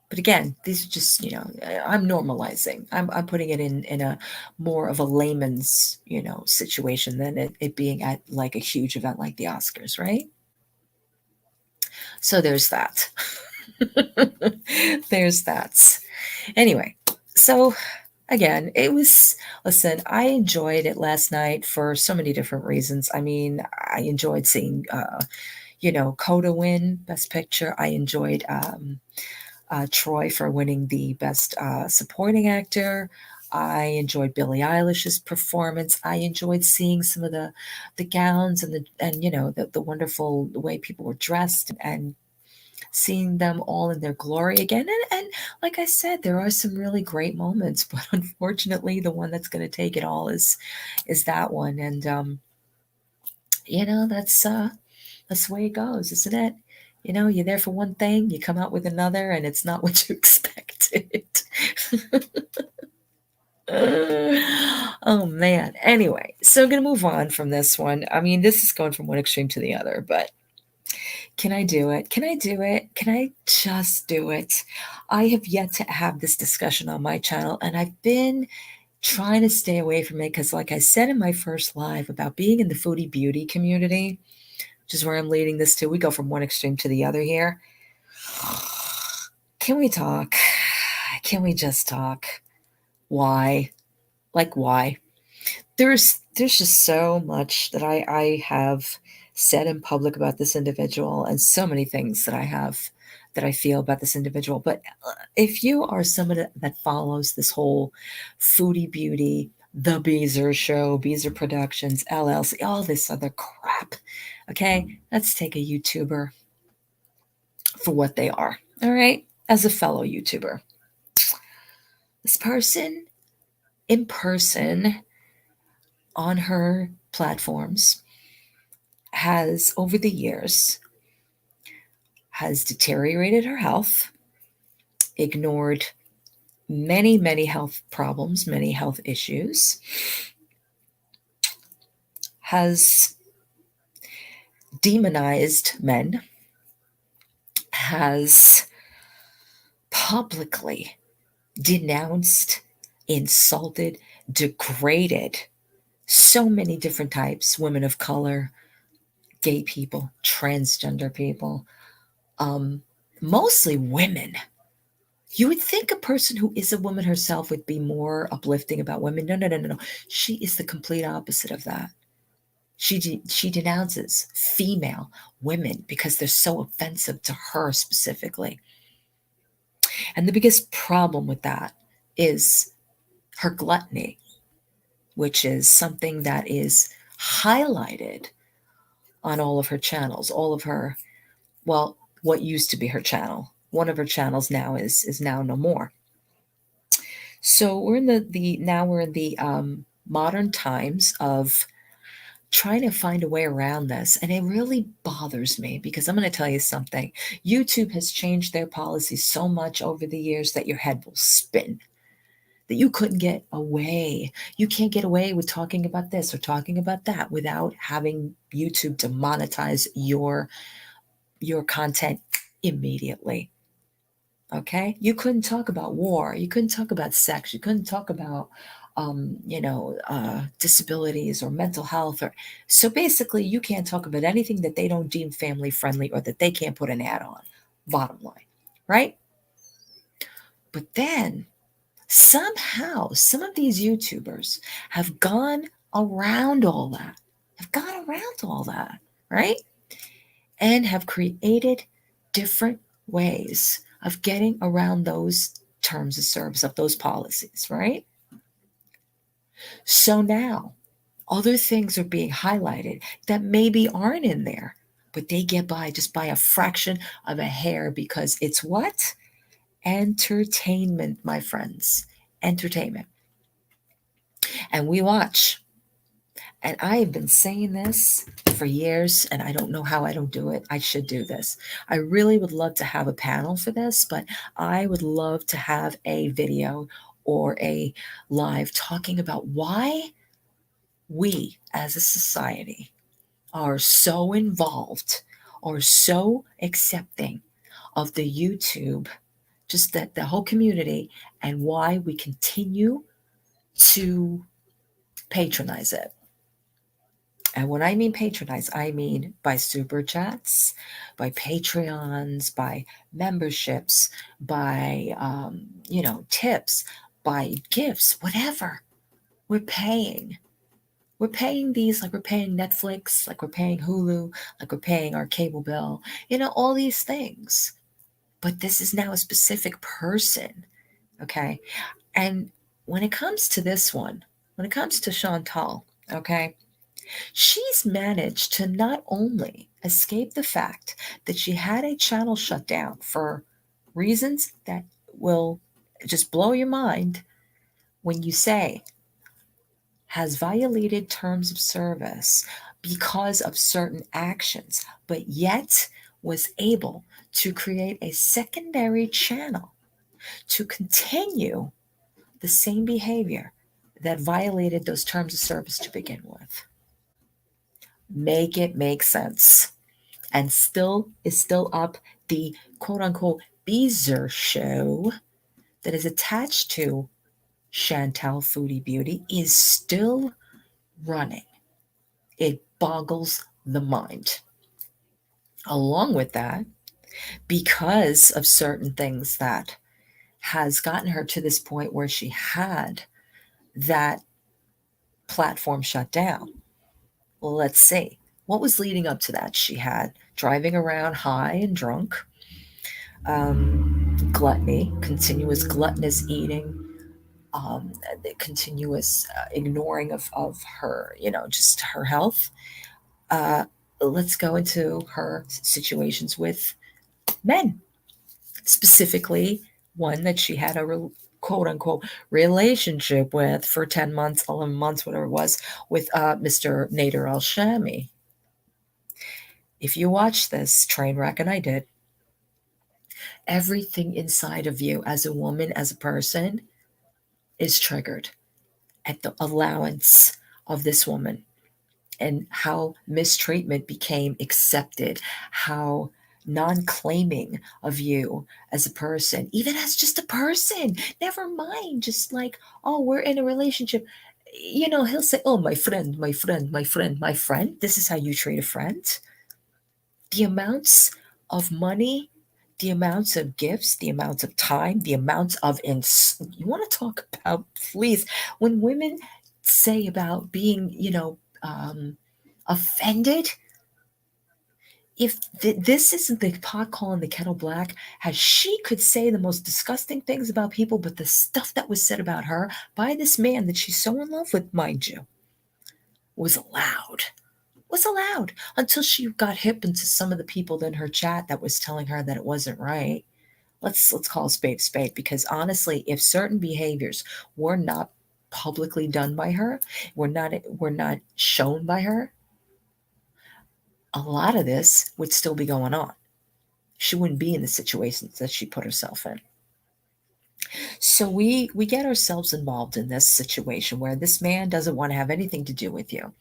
But again, these are just, I'm normalizing. I'm putting it in a more of a layman's, situation than it being at like a huge event like the Oscars, right? So there's that. There's that. Anyway, so again, listen, I enjoyed it last night for so many different reasons. I mean, I enjoyed seeing, Coda win Best Picture. I enjoyed Troy for winning the Best Supporting Actor. I enjoyed Billie Eilish's performance. I enjoyed seeing some of the gowns and the wonderful way people were dressed and seeing them all in their glory again. And like I said, there are some really great moments, but unfortunately, the one that's going to take it all is that one. And that's the way it goes, isn't it? You're there for one thing, you come out with another, and it's not what you expected. Oh man. Anyway, so I'm gonna move on from this one. I mean, this is going from one extreme to the other, but can I do it? Can I do it? Can I just do it? I have yet to have this discussion on my channel, and I've been trying to stay away from it because, like I said in my first live about being in the foodie beauty community, which is where I'm leading this to, we go from one extreme to the other here. Can we talk? Can we just talk? Why? Like, why? There's just so much that I have said in public about this individual, and so many things that I feel about this individual. But if you are someone that follows this whole foodie beauty, the Beezer Show, Beezer Productions, LLC, all this other crap, okay, let's take a YouTuber for what they are. All right, as a fellow YouTuber, this person in person on her platforms has over the years has deteriorated her health, ignored many, many health problems, many health issues, has demonized men, has publicly denounced, insulted, degraded so many different types, women of color, gay people, transgender people, mostly women. You would think a person who is a woman herself would be more uplifting about women. No, no, no, no, no. She is the complete opposite of that. She denounces female women because they're so offensive to her specifically. And the biggest problem with that is her gluttony, which is something that is highlighted on all of her channels, all of her, well, what used to be her channel. One of her channels now is now no more. So we're in the modern times of trying to find a way around this, and it really bothers me because I'm going to tell you something. YouTube has changed their policies so much over the years that your head will spin. That you couldn't get away. You can't get away with talking about this or talking about that without having YouTube to monetize your content immediately. Okay, you couldn't talk about war, you couldn't talk about sex, you couldn't talk about disabilities or mental health, or so basically you can't talk about anything that they don't deem family friendly or that they can't put an ad on, bottom line, right? But then somehow some of these YouTubers have gone around all that, right? And have created different ways of getting around those terms of service, of those policies, right? So now Other things are being highlighted that maybe aren't in there, but they get by just by a fraction of a hair because it's what? Entertainment, my friends. Entertainment. And we watch. And I have been saying this for years, and I don't know how I don't do it. I should do this. I really would love to have a panel for this, but I would love to have a video or a live talking about why we as a society are so involved or so accepting of the YouTube, just that the whole community, and why we continue to patronize it. And when I mean patronize, I mean by super chats, by Patreons, by memberships, by tips, by gifts, whatever. We're paying. We're paying these like we're paying Netflix, like we're paying Hulu, like we're paying our cable bill, all these things. But this is now a specific person, okay? And when it comes to this one, when it comes to Chantal, okay, she's managed to not only escape the fact that she had a channel shut down for reasons that will just blow your mind when you say has violated terms of service because of certain actions, but yet was able to create a secondary channel to continue the same behavior that violated those terms of service to begin with. Make it make sense. And still is still up the quote unquote Beezer show that is attached to Chantal Foodie Beauty is still running. It boggles the mind. Along with that, because of certain things that has gotten her to this point where she had that platform shut down. Well, let's see. What was leading up to that? She had driving around high and drunk, gluttony, continuous gluttonous eating, the continuous ignoring of her, just her health. Uh, let's go into her situations with men, specifically one that she had a quote unquote relationship with for 10 months, 11 months, whatever it was, with Mr. Nader Al Shami. If you watch this train wreck, and I did, everything inside of you as a woman, as a person, is triggered at the allowance of this woman and how mistreatment became accepted, how non-claiming of you as a person, even as just a person, never mind, just like, oh, we're in a relationship. He'll say, oh, my friend, my friend, my friend, my friend. This is how you treat a friend. The amounts of money, the amounts of gifts, the amounts of time, the amounts of you want to talk about, please, when women say about being, offended. If this isn't the pot calling the kettle black, as she could say the most disgusting things about people, but the stuff that was said about her by this man that she's so in love with, mind you, was allowed. Was allowed until she got hip into some of the people in her chat that was telling her that it wasn't right. Let's call a spade, because honestly, if certain behaviors were not publicly done by her, were not shown by her, a lot of this would still be going on. She wouldn't be in the situations that she put herself in. So we get ourselves involved in this situation where this man doesn't want to have anything to do with you.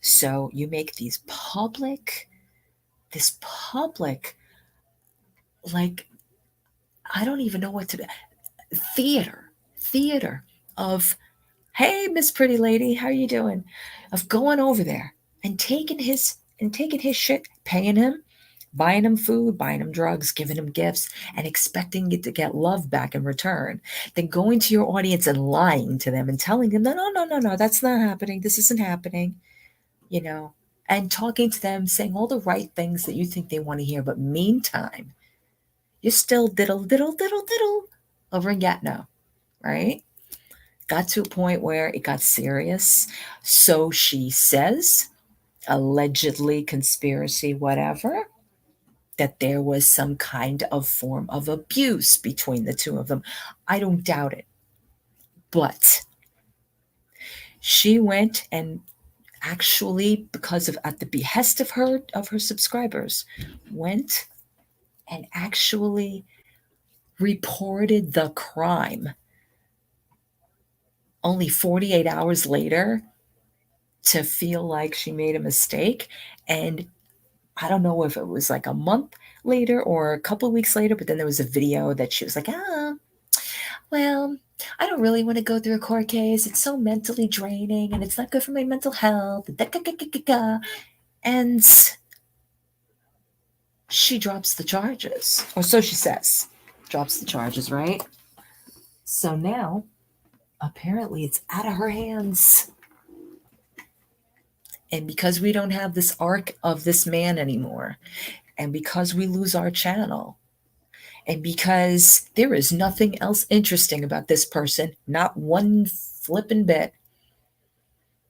So you make this public, like, I don't even know what to, theater of, hey, Miss Pretty Lady, how you doing? Of going over there and taking his shit, paying him, buying him food, buying him drugs, giving him gifts, and expecting it to get love back in return. Then going to your audience and lying to them and telling them, no, that's not happening. This isn't happening, and talking to them, saying all the right things that you think they want to hear. But meantime, you're still diddle, diddle, diddle, diddle over in Gatineau, right? got to a point where it got serious. So she says, allegedly conspiracy, whatever, that there was some kind of form of abuse between the two of them. I don't doubt it. But she went and actually, because of at the behest of her subscribers, went and actually reported the crime only 48 hours later to feel like she made a mistake. And I don't know if it was like a month later or a couple of weeks later, but then there was a video that she was like, well, I don't really want to go through a court case. It's so mentally draining and it's not good for my mental health. And she drops the charges, or so she says. Drops the charges, right? So now, apparently, it's out of her hands. And because we don't have this arc of this man anymore, and because we lose our channel, and because there is nothing else interesting about this person, not one flippin' bit,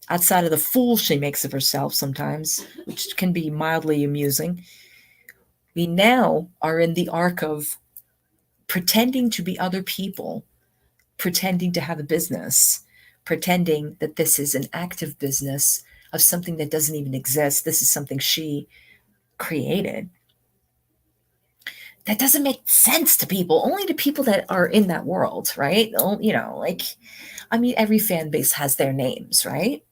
outside of the fool she makes of herself sometimes, which can be mildly amusing, we now are in the arc of pretending to be other people, pretending to have a business, pretending that this is an active business of something that doesn't even exist. This is something she created. That doesn't make sense to people, only to people that are in that world, right? You know, like, I mean, every fan base has their names, right?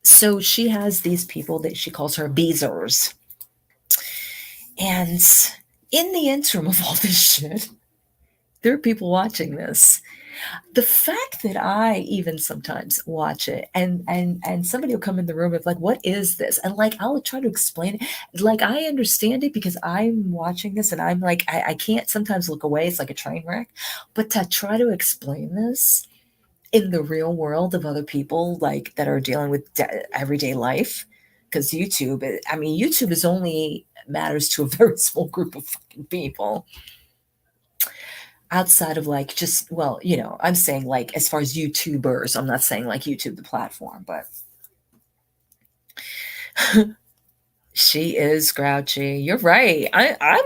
So she has these people that she calls her beezers. And in the interim of all this shit, there are people watching this. The fact that I even sometimes watch it and somebody will come in the room and like, what is this? And like, I'll try to explain it. Like, I understand it because I'm watching this and I'm like, I can't sometimes look away. It's like a train wreck. But to try to explain this in the real world of other people, like that are dealing with everyday life, because YouTube is only matters to a very small group of fucking people. Outside of like just, well, you know, I'm saying like as far as YouTubers, I'm not saying like YouTube the platform, but she is grouchy. You're right. I'm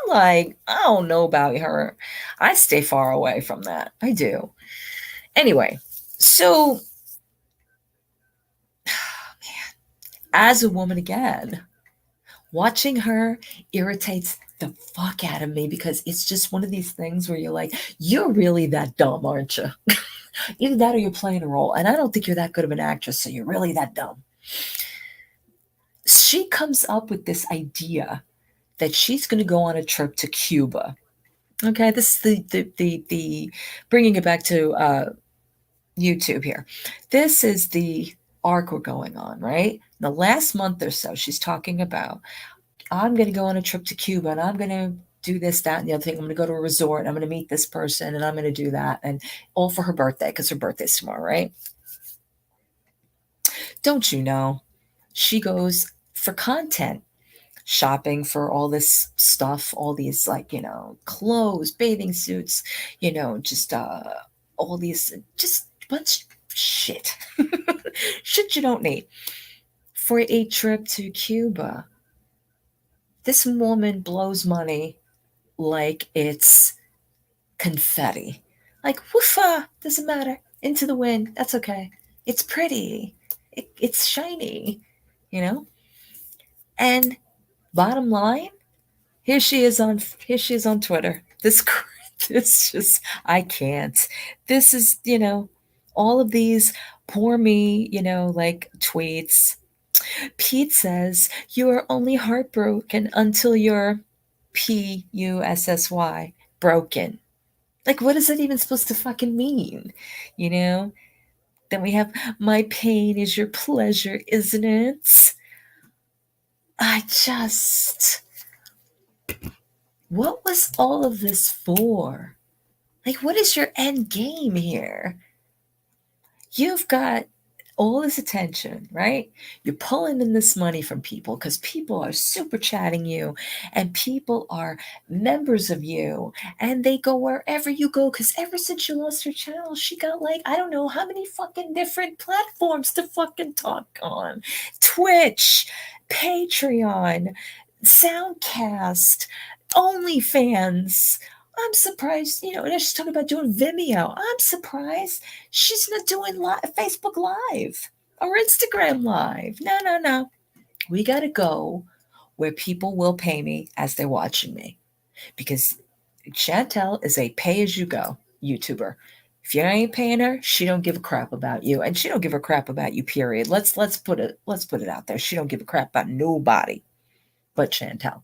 like, I don't know about her. I stay far away from that. I do. Anyway, so man, as a woman again, watching her irritates the fuck out of me because it's just one of these things where you're like, you're really that dumb, aren't you? Either that or you're playing a role. And I don't think you're that good of an actress, so you're really that dumb. She comes up with this idea that she's going to go on a trip to Cuba. Okay, this is the bringing it back to YouTube here. This is the arc we're going on, right? The last month or so, she's talking about, I'm going to go on a trip to Cuba and I'm going to do this, that, and the other thing. I'm going to go to a resort. I'm going to meet this person and I'm going to do that. And all for her birthday, because her birthday's tomorrow, right? Don't you know? She goes for content, shopping for all this stuff, all these, like, you know, clothes, bathing suits, you know, just all these, just bunch of shit. Shit you don't need for a trip to Cuba. This woman blows money like it's confetti. Like, woofa, doesn't matter. Into the wind, that's okay. It's pretty. It's shiny, you know? And bottom line, here she is on Twitter. This just, I can't. This is, you know, all of these poor me, you know, like tweets. Pete says, you are only heartbroken until you're PUSSY, broken. Like, what is that even supposed to fucking mean? You know? Then we have, my pain is your pleasure, isn't it? I just, what was all of this for? Like, what is your end game here? You've got all this attention, right? You're pulling in this money from people because people are super chatting you and people are members of you and they go wherever you go. Because ever since you lost your channel, she got like, I don't know how many fucking different platforms to fucking talk on: Twitch, Patreon, Soundcast, OnlyFans. I'm surprised, and she's talking about doing Vimeo. I'm surprised she's not doing Facebook Live or Instagram Live. No, no, no. We got to go where people will pay me as they're watching me, because Chantel is a pay-as-you-go YouTuber. If you ain't paying her, she don't give a crap about you, and she don't give a crap about you. Period. Let's put it out there. She don't give a crap about nobody but Chantel.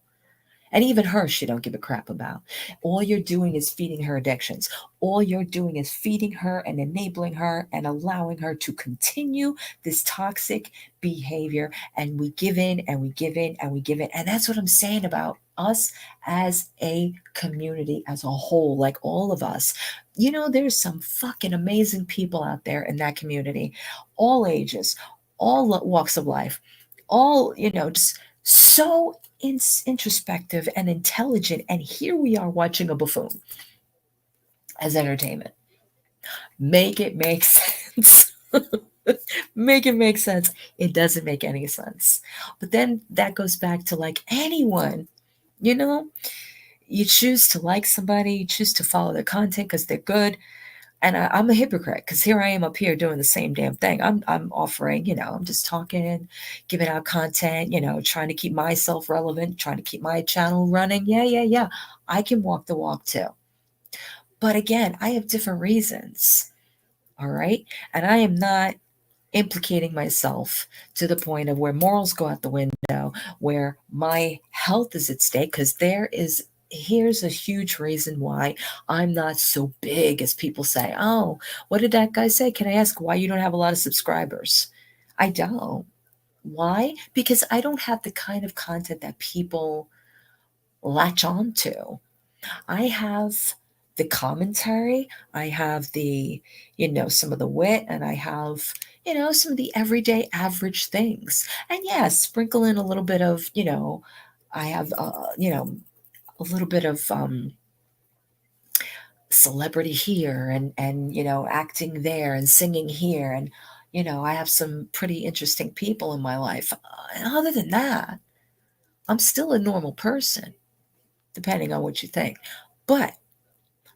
And even her, she don't give a crap about. All you're doing is feeding her addictions. All you're doing is feeding her and enabling her and allowing her to continue this toxic behavior. And we give in and we give in and we give in. And that's what I'm saying about us as a community as a whole, like all of us. There's some fucking amazing people out there in that community, all ages, all walks of life, all, just so introspective and intelligent, and here we are watching a buffoon as entertainment. Make it make sense. Make it make sense. It doesn't make any sense. But then that goes back to like anyone, you know, you choose to like somebody, you choose to follow their content because they're good. And I'm a hypocrite because here I am up here doing the same damn thing. I'm offering, I'm just talking, giving out content, trying to keep myself relevant, trying to keep my channel running. Yeah, yeah, yeah. I can walk the walk too. But again, I have different reasons. All right. And I am not implicating myself to the point of where morals go out the window, where my health is at stake, because here's a huge reason why I'm not so big as people say. Oh, what did that guy say? Can I ask why you don't have a lot of subscribers? I don't. Why? Because I don't have the kind of content that people latch on to. I have the commentary, I have some of the wit, and I have, some of the everyday average things. And yeah, sprinkle in a little bit of, I have, a little bit of celebrity here and, acting there and singing here. And, I have some pretty interesting people in my life. And other than that, I'm still a normal person, depending on what you think. But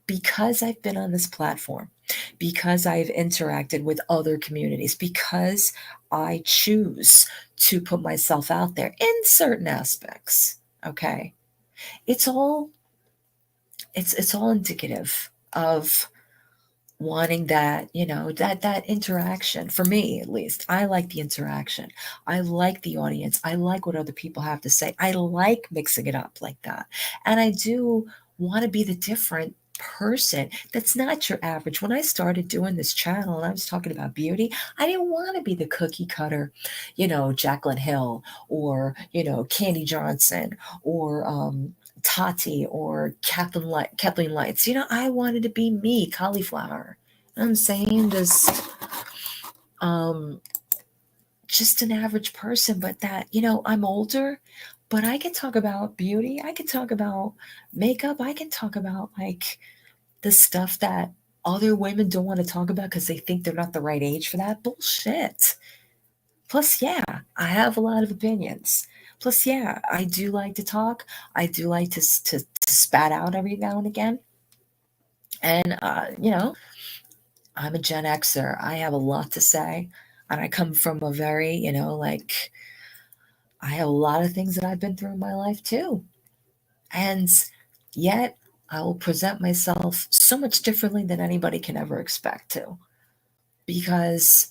because I've been on this platform, because I've interacted with other communities, because I choose to put myself out there in certain aspects, okay, it's all indicative of wanting that, that interaction. For me, at least, I like the interaction. I like the audience. I like what other people have to say. I like mixing it up like that. And I do want to be the different person that's not your average. When I started doing this channel and I was talking about beauty, I didn't want to be the cookie cutter, Jaclyn Hill, or, Candy Johnson, or Tati, or Kathleen Lights. I wanted to be me, cauliflower. I'm saying um just an average person, but that, I'm older, but I can talk about beauty, I can talk about makeup, I can talk about like the stuff that other women don't want to talk about because they think they're not the right age for that bullshit. Plus, yeah, I have a lot of opinions. Plus, yeah, I do like to talk. I do like to spat out every now and again. And, I'm a Gen Xer. I have a lot to say. And I come from a very, I have a lot of things that I've been through in my life too. And yet, I will present myself so much differently than anybody can ever expect to. Because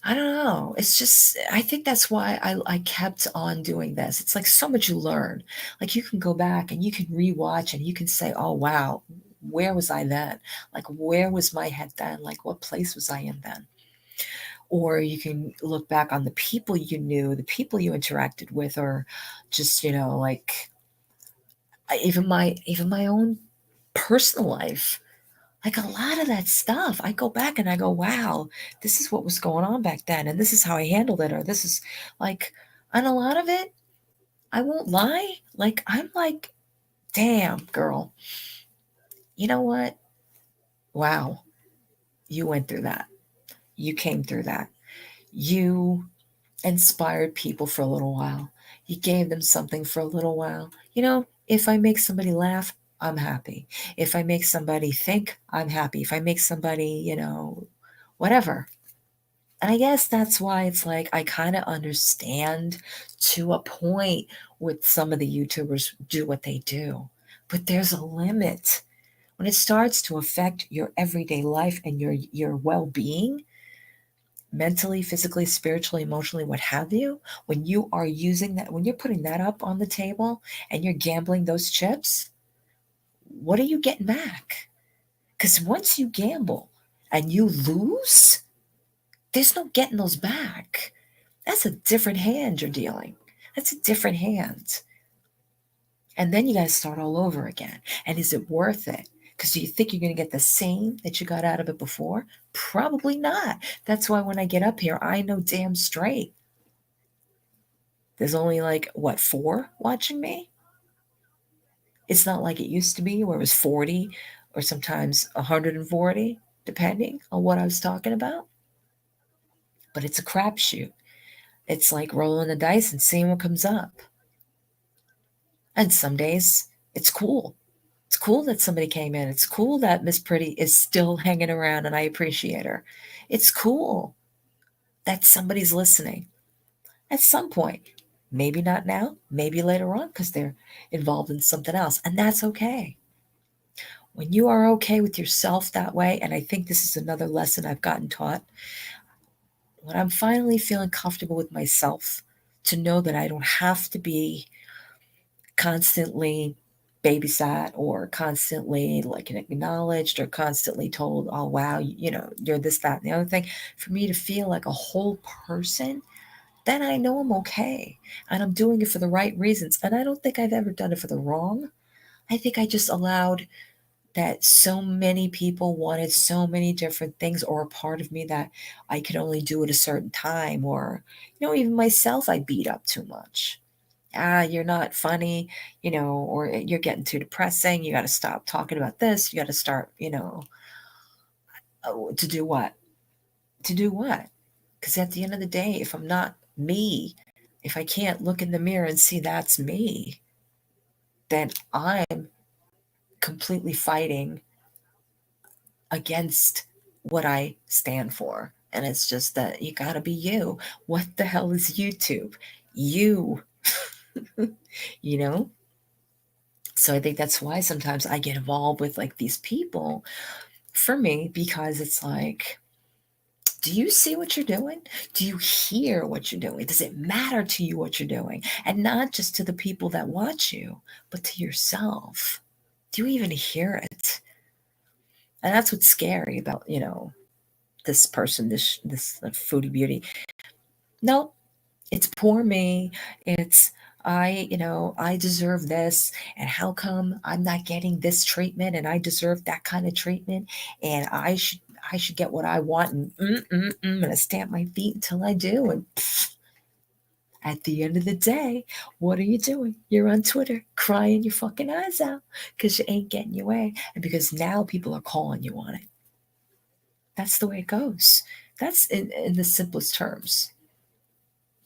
I don't know. It's just, I think that's why I kept on doing this. It's like so much you learn. Like you can go back and you can rewatch and you can say, oh, wow, where was I then? Like, where was my head then? Like, what place was I in then? Or you can look back on the people you knew, the people you interacted with, or just, like even my own personal life. Like a lot of that stuff, I go back and I go, wow, this is what was going on back then. And this is how I handled it. Or this is like, and a lot of it, I won't lie. Like, I'm like, damn, girl, you know what? Wow, you went through that. You came through that. You inspired people for a little while. You gave them something for a little while. If I make somebody laugh, I'm happy. If I make somebody think, I'm happy. If I make somebody, whatever. And I guess that's why it's like I kind of understand to a point with some of the YouTubers do what they do. But there's a limit. When it starts to affect your everyday life and your well-being, mentally, physically, spiritually, emotionally, what have you, when you are using that, when you're putting that up on the table and you're gambling those chips, what are you getting back? Because once you gamble and you lose, there's no getting those back. That's a different hand you're dealing. That's a different hand. And then you got to start all over again. And is it worth it? Because do you think you're going to get the same that you got out of it before? Probably not. That's why when I get up here, I know damn straight there's only like, what, 4 watching me? It's not like it used to be where it was 40 or sometimes 140, depending on what I was talking about. But it's a crapshoot. It's like rolling the dice and seeing what comes up. And some days it's cool. It's cool that somebody came in. It's cool that Miss Pretty is still hanging around and I appreciate her. It's cool that somebody's listening at some point. Maybe not now, maybe later on because they're involved in something else. And that's okay. When you are okay with yourself that way, and I think this is another lesson I've gotten taught, when I'm finally feeling comfortable with myself, to know that I don't have to be constantly babysat or constantly like acknowledged or constantly told, oh wow, you're this, that, and the other thing, for me to feel like a whole person, then I know I'm okay and I'm doing it for the right reasons. And I don't think I've ever done it for the wrong. I think I just allowed that so many people wanted so many different things, or a part of me that I could only do at a certain time, or even myself I beat up too much. You're not funny, or you're getting too depressing. You got to stop talking about this. You got to start, to do what? To do what? Because at the end of the day, if I'm not me, if I can't look in the mirror and see that's me, then I'm completely fighting against what I stand for. And it's just that you got to be you. What the hell is YouTube? You, you know? So I think that's why sometimes I get involved with like these people for me, because it's like, do you see what you're doing? Do you hear what you're doing? Does it matter to you what you're doing? And not just to the people that watch you, but to yourself. Do you even hear it? And that's what's scary about, this person, this foodie beauty. No, it's poor me. It's I deserve this, and how come I'm not getting this treatment, and I deserve that kind of treatment, and I should get what I want, and I'm gonna stamp my feet until I do. And at the end of the day, what are you doing? You're on Twitter crying your fucking eyes out because you ain't getting your way, and because now people are calling you on it. That's the way it goes. That's in the simplest terms.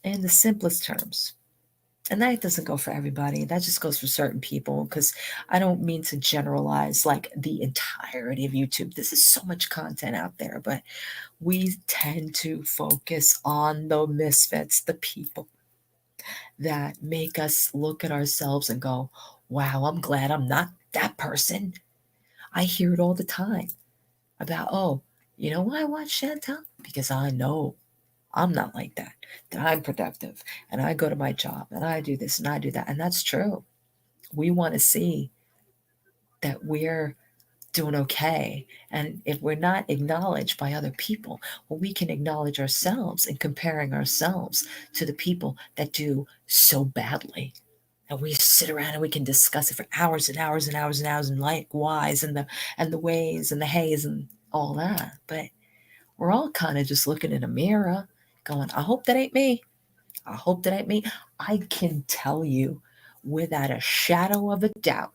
In the simplest terms. And that doesn't go for everybody. That just goes for certain people, because I don't mean to generalize like the entirety of YouTube. This is so much content out there, but we tend to focus on the misfits, the people that make us look at ourselves and go, wow, I'm glad I'm not that person. I hear it all the time about, oh, you know why I watch Chantel? Because I know I'm not like that, that I'm productive and I go to my job and I do this and I do that. And that's true. We want to see that we're doing okay. And if we're not acknowledged by other people, well, we can acknowledge ourselves in comparing ourselves to the people that do so badly. And we sit around and we can discuss it for hours and hours and hours and hours, and like whys and the ways and the hays and all that. But we're all kind of just looking in a mirror, going, I hope that ain't me. I hope that ain't me. I can tell you without a shadow of a doubt,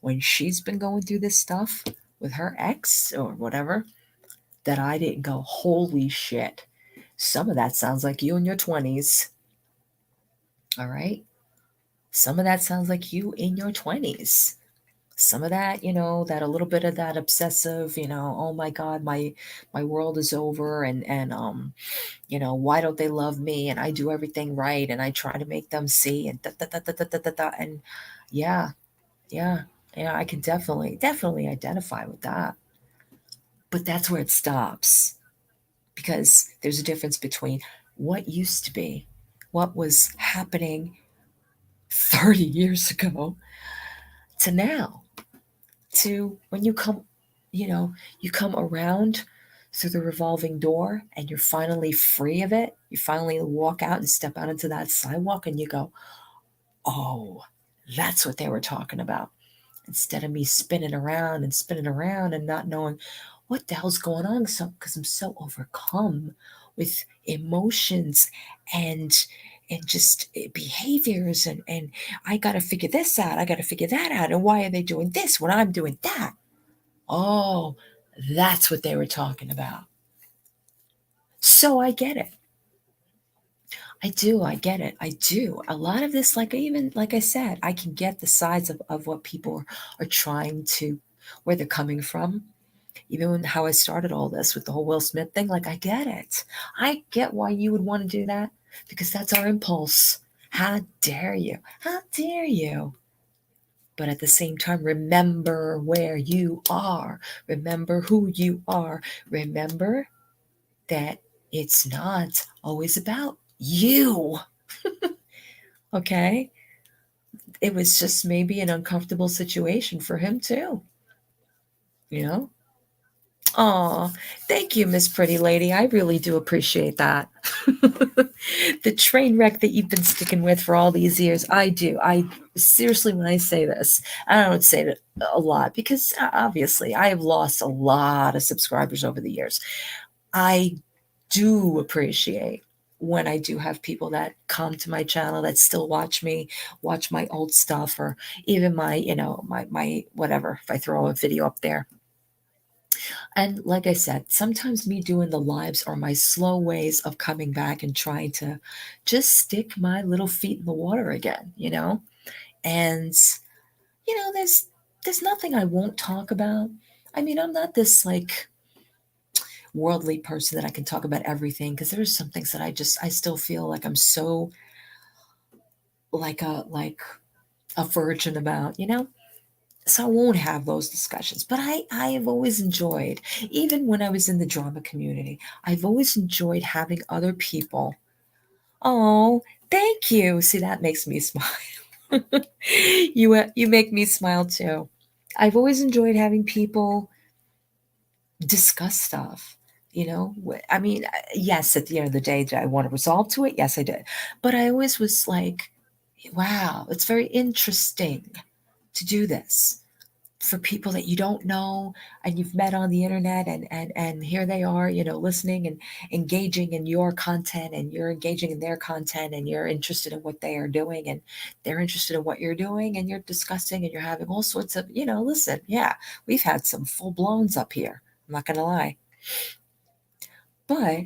when she's been going through this stuff with her ex or whatever, that I didn't go, holy shit. Some of that sounds like you in your 20s. All right. Some of that sounds like you in your 20s. Some of that, that a little bit of that obsessive, oh my God, my world is over, why don't they love me? And I do everything right, and I try to make them see, and da, da, da, da, da, da, da, da. And yeah, yeah, yeah, I can definitely identify with that. But that's where it stops, because there's a difference between what used to be, what was happening 30 years ago, to now, to when you come around through the revolving door and you're finally free of it. You finally walk out and step out into that sidewalk and you go, oh, that's what they were talking about. Instead of me spinning around and not knowing what the hell's going on. So, because I'm so overcome with emotions and just behaviors, and I got to figure this out. I got to figure that out. And why are they doing this when I'm doing that? Oh, that's what they were talking about. So I get it. I do. I get it. I do. A lot of this, like I said, I can get the sides of what people are trying to, where they're coming from. Even how I started all this with the whole Will Smith thing, like, I get it. I get why you would want to do that, because that's our impulse. How dare you? How dare you? But at the same time, remember where you are. Remember who you are. Remember that it's not always about you. Okay? It was just maybe an uncomfortable situation for him too. You know? Oh, thank you, Miss Pretty Lady. I really do appreciate that. The train wreck that you've been sticking with for all these years. I do. I seriously, when I say this, I don't say it a lot, because obviously I have lost a lot of subscribers over the years. I do appreciate when I do have people that come to my channel that still watch me, watch my old stuff, or even my whatever, if I throw a video up there. And like I said, sometimes me doing the lives are my slow ways of coming back and trying to just stick my little feet in the water again. And there's nothing I won't talk about. I mean, I'm not this like worldly person that I can talk about everything, because there's some things that I still feel like I'm so like a virgin about. So I won't have those discussions. But I have always enjoyed, even when I was in the drama community, I've always enjoyed having other people. Oh, thank you. See, that makes me smile. You make me smile too. I've always enjoyed having people discuss stuff. I mean, yes, at the end of the day, did I want to resolve to it? Yes, I did. But I always was like, wow, it's very interesting to do this for people that you don't know and you've met on the internet, and here they are, listening and engaging in your content, and you're engaging in their content, and you're interested in what they are doing, and they're interested in what you're doing, and you're discussing, and you're having all sorts of, listen, yeah, we've had some full blowns up here. I'm not going to lie. But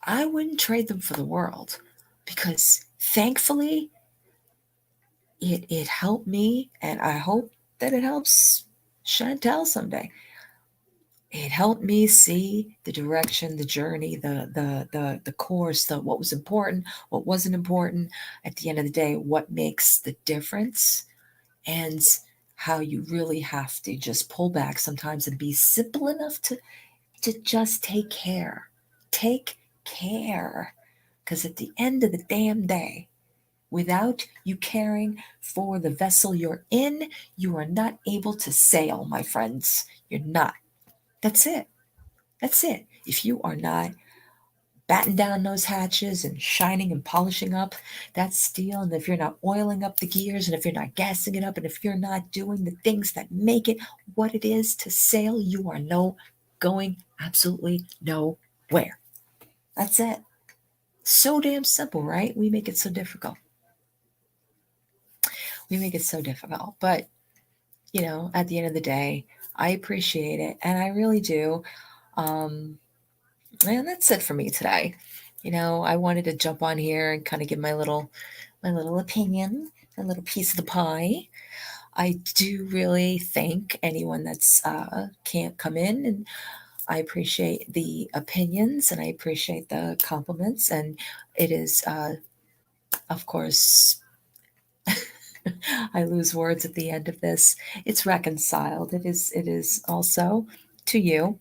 I wouldn't trade them for the world, because thankfully it helped me, and I hope that it helps Chantel someday. It helped me see the direction, the journey, the course, what was important, what wasn't important. At the end of the day, what makes the difference, and how you really have to just pull back sometimes and be simple enough to just take care. Take care. Because at the end of the damn day, without you caring for the vessel you're in, you are not able to sail, my friends. You're not. That's it. That's it. If you are not batten down those hatches and shining and polishing up that steel, and if you're not oiling up the gears, and if you're not gassing it up, and if you're not doing the things that make it what it is to sail, you are going absolutely nowhere. That's it. So damn simple, right? We make it so difficult. We make it so difficult. But, at the end of the day, I appreciate it. And I really do. Um, and that's it for me today. I wanted to jump on here and kind of give my little opinion, a little piece of the pie. I do really thank anyone that's can't come in, and I appreciate the opinions and I appreciate the compliments. And it is, of course, I lose words at the end of this. It's reconciled. It is also to you.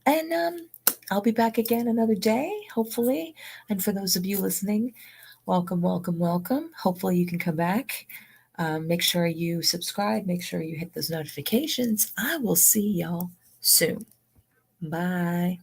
And I'll be back again another day, hopefully. And for those of you listening, welcome, welcome, welcome. Hopefully you can come back. Make sure you subscribe. Make sure you hit those notifications. I will see y'all soon. Bye.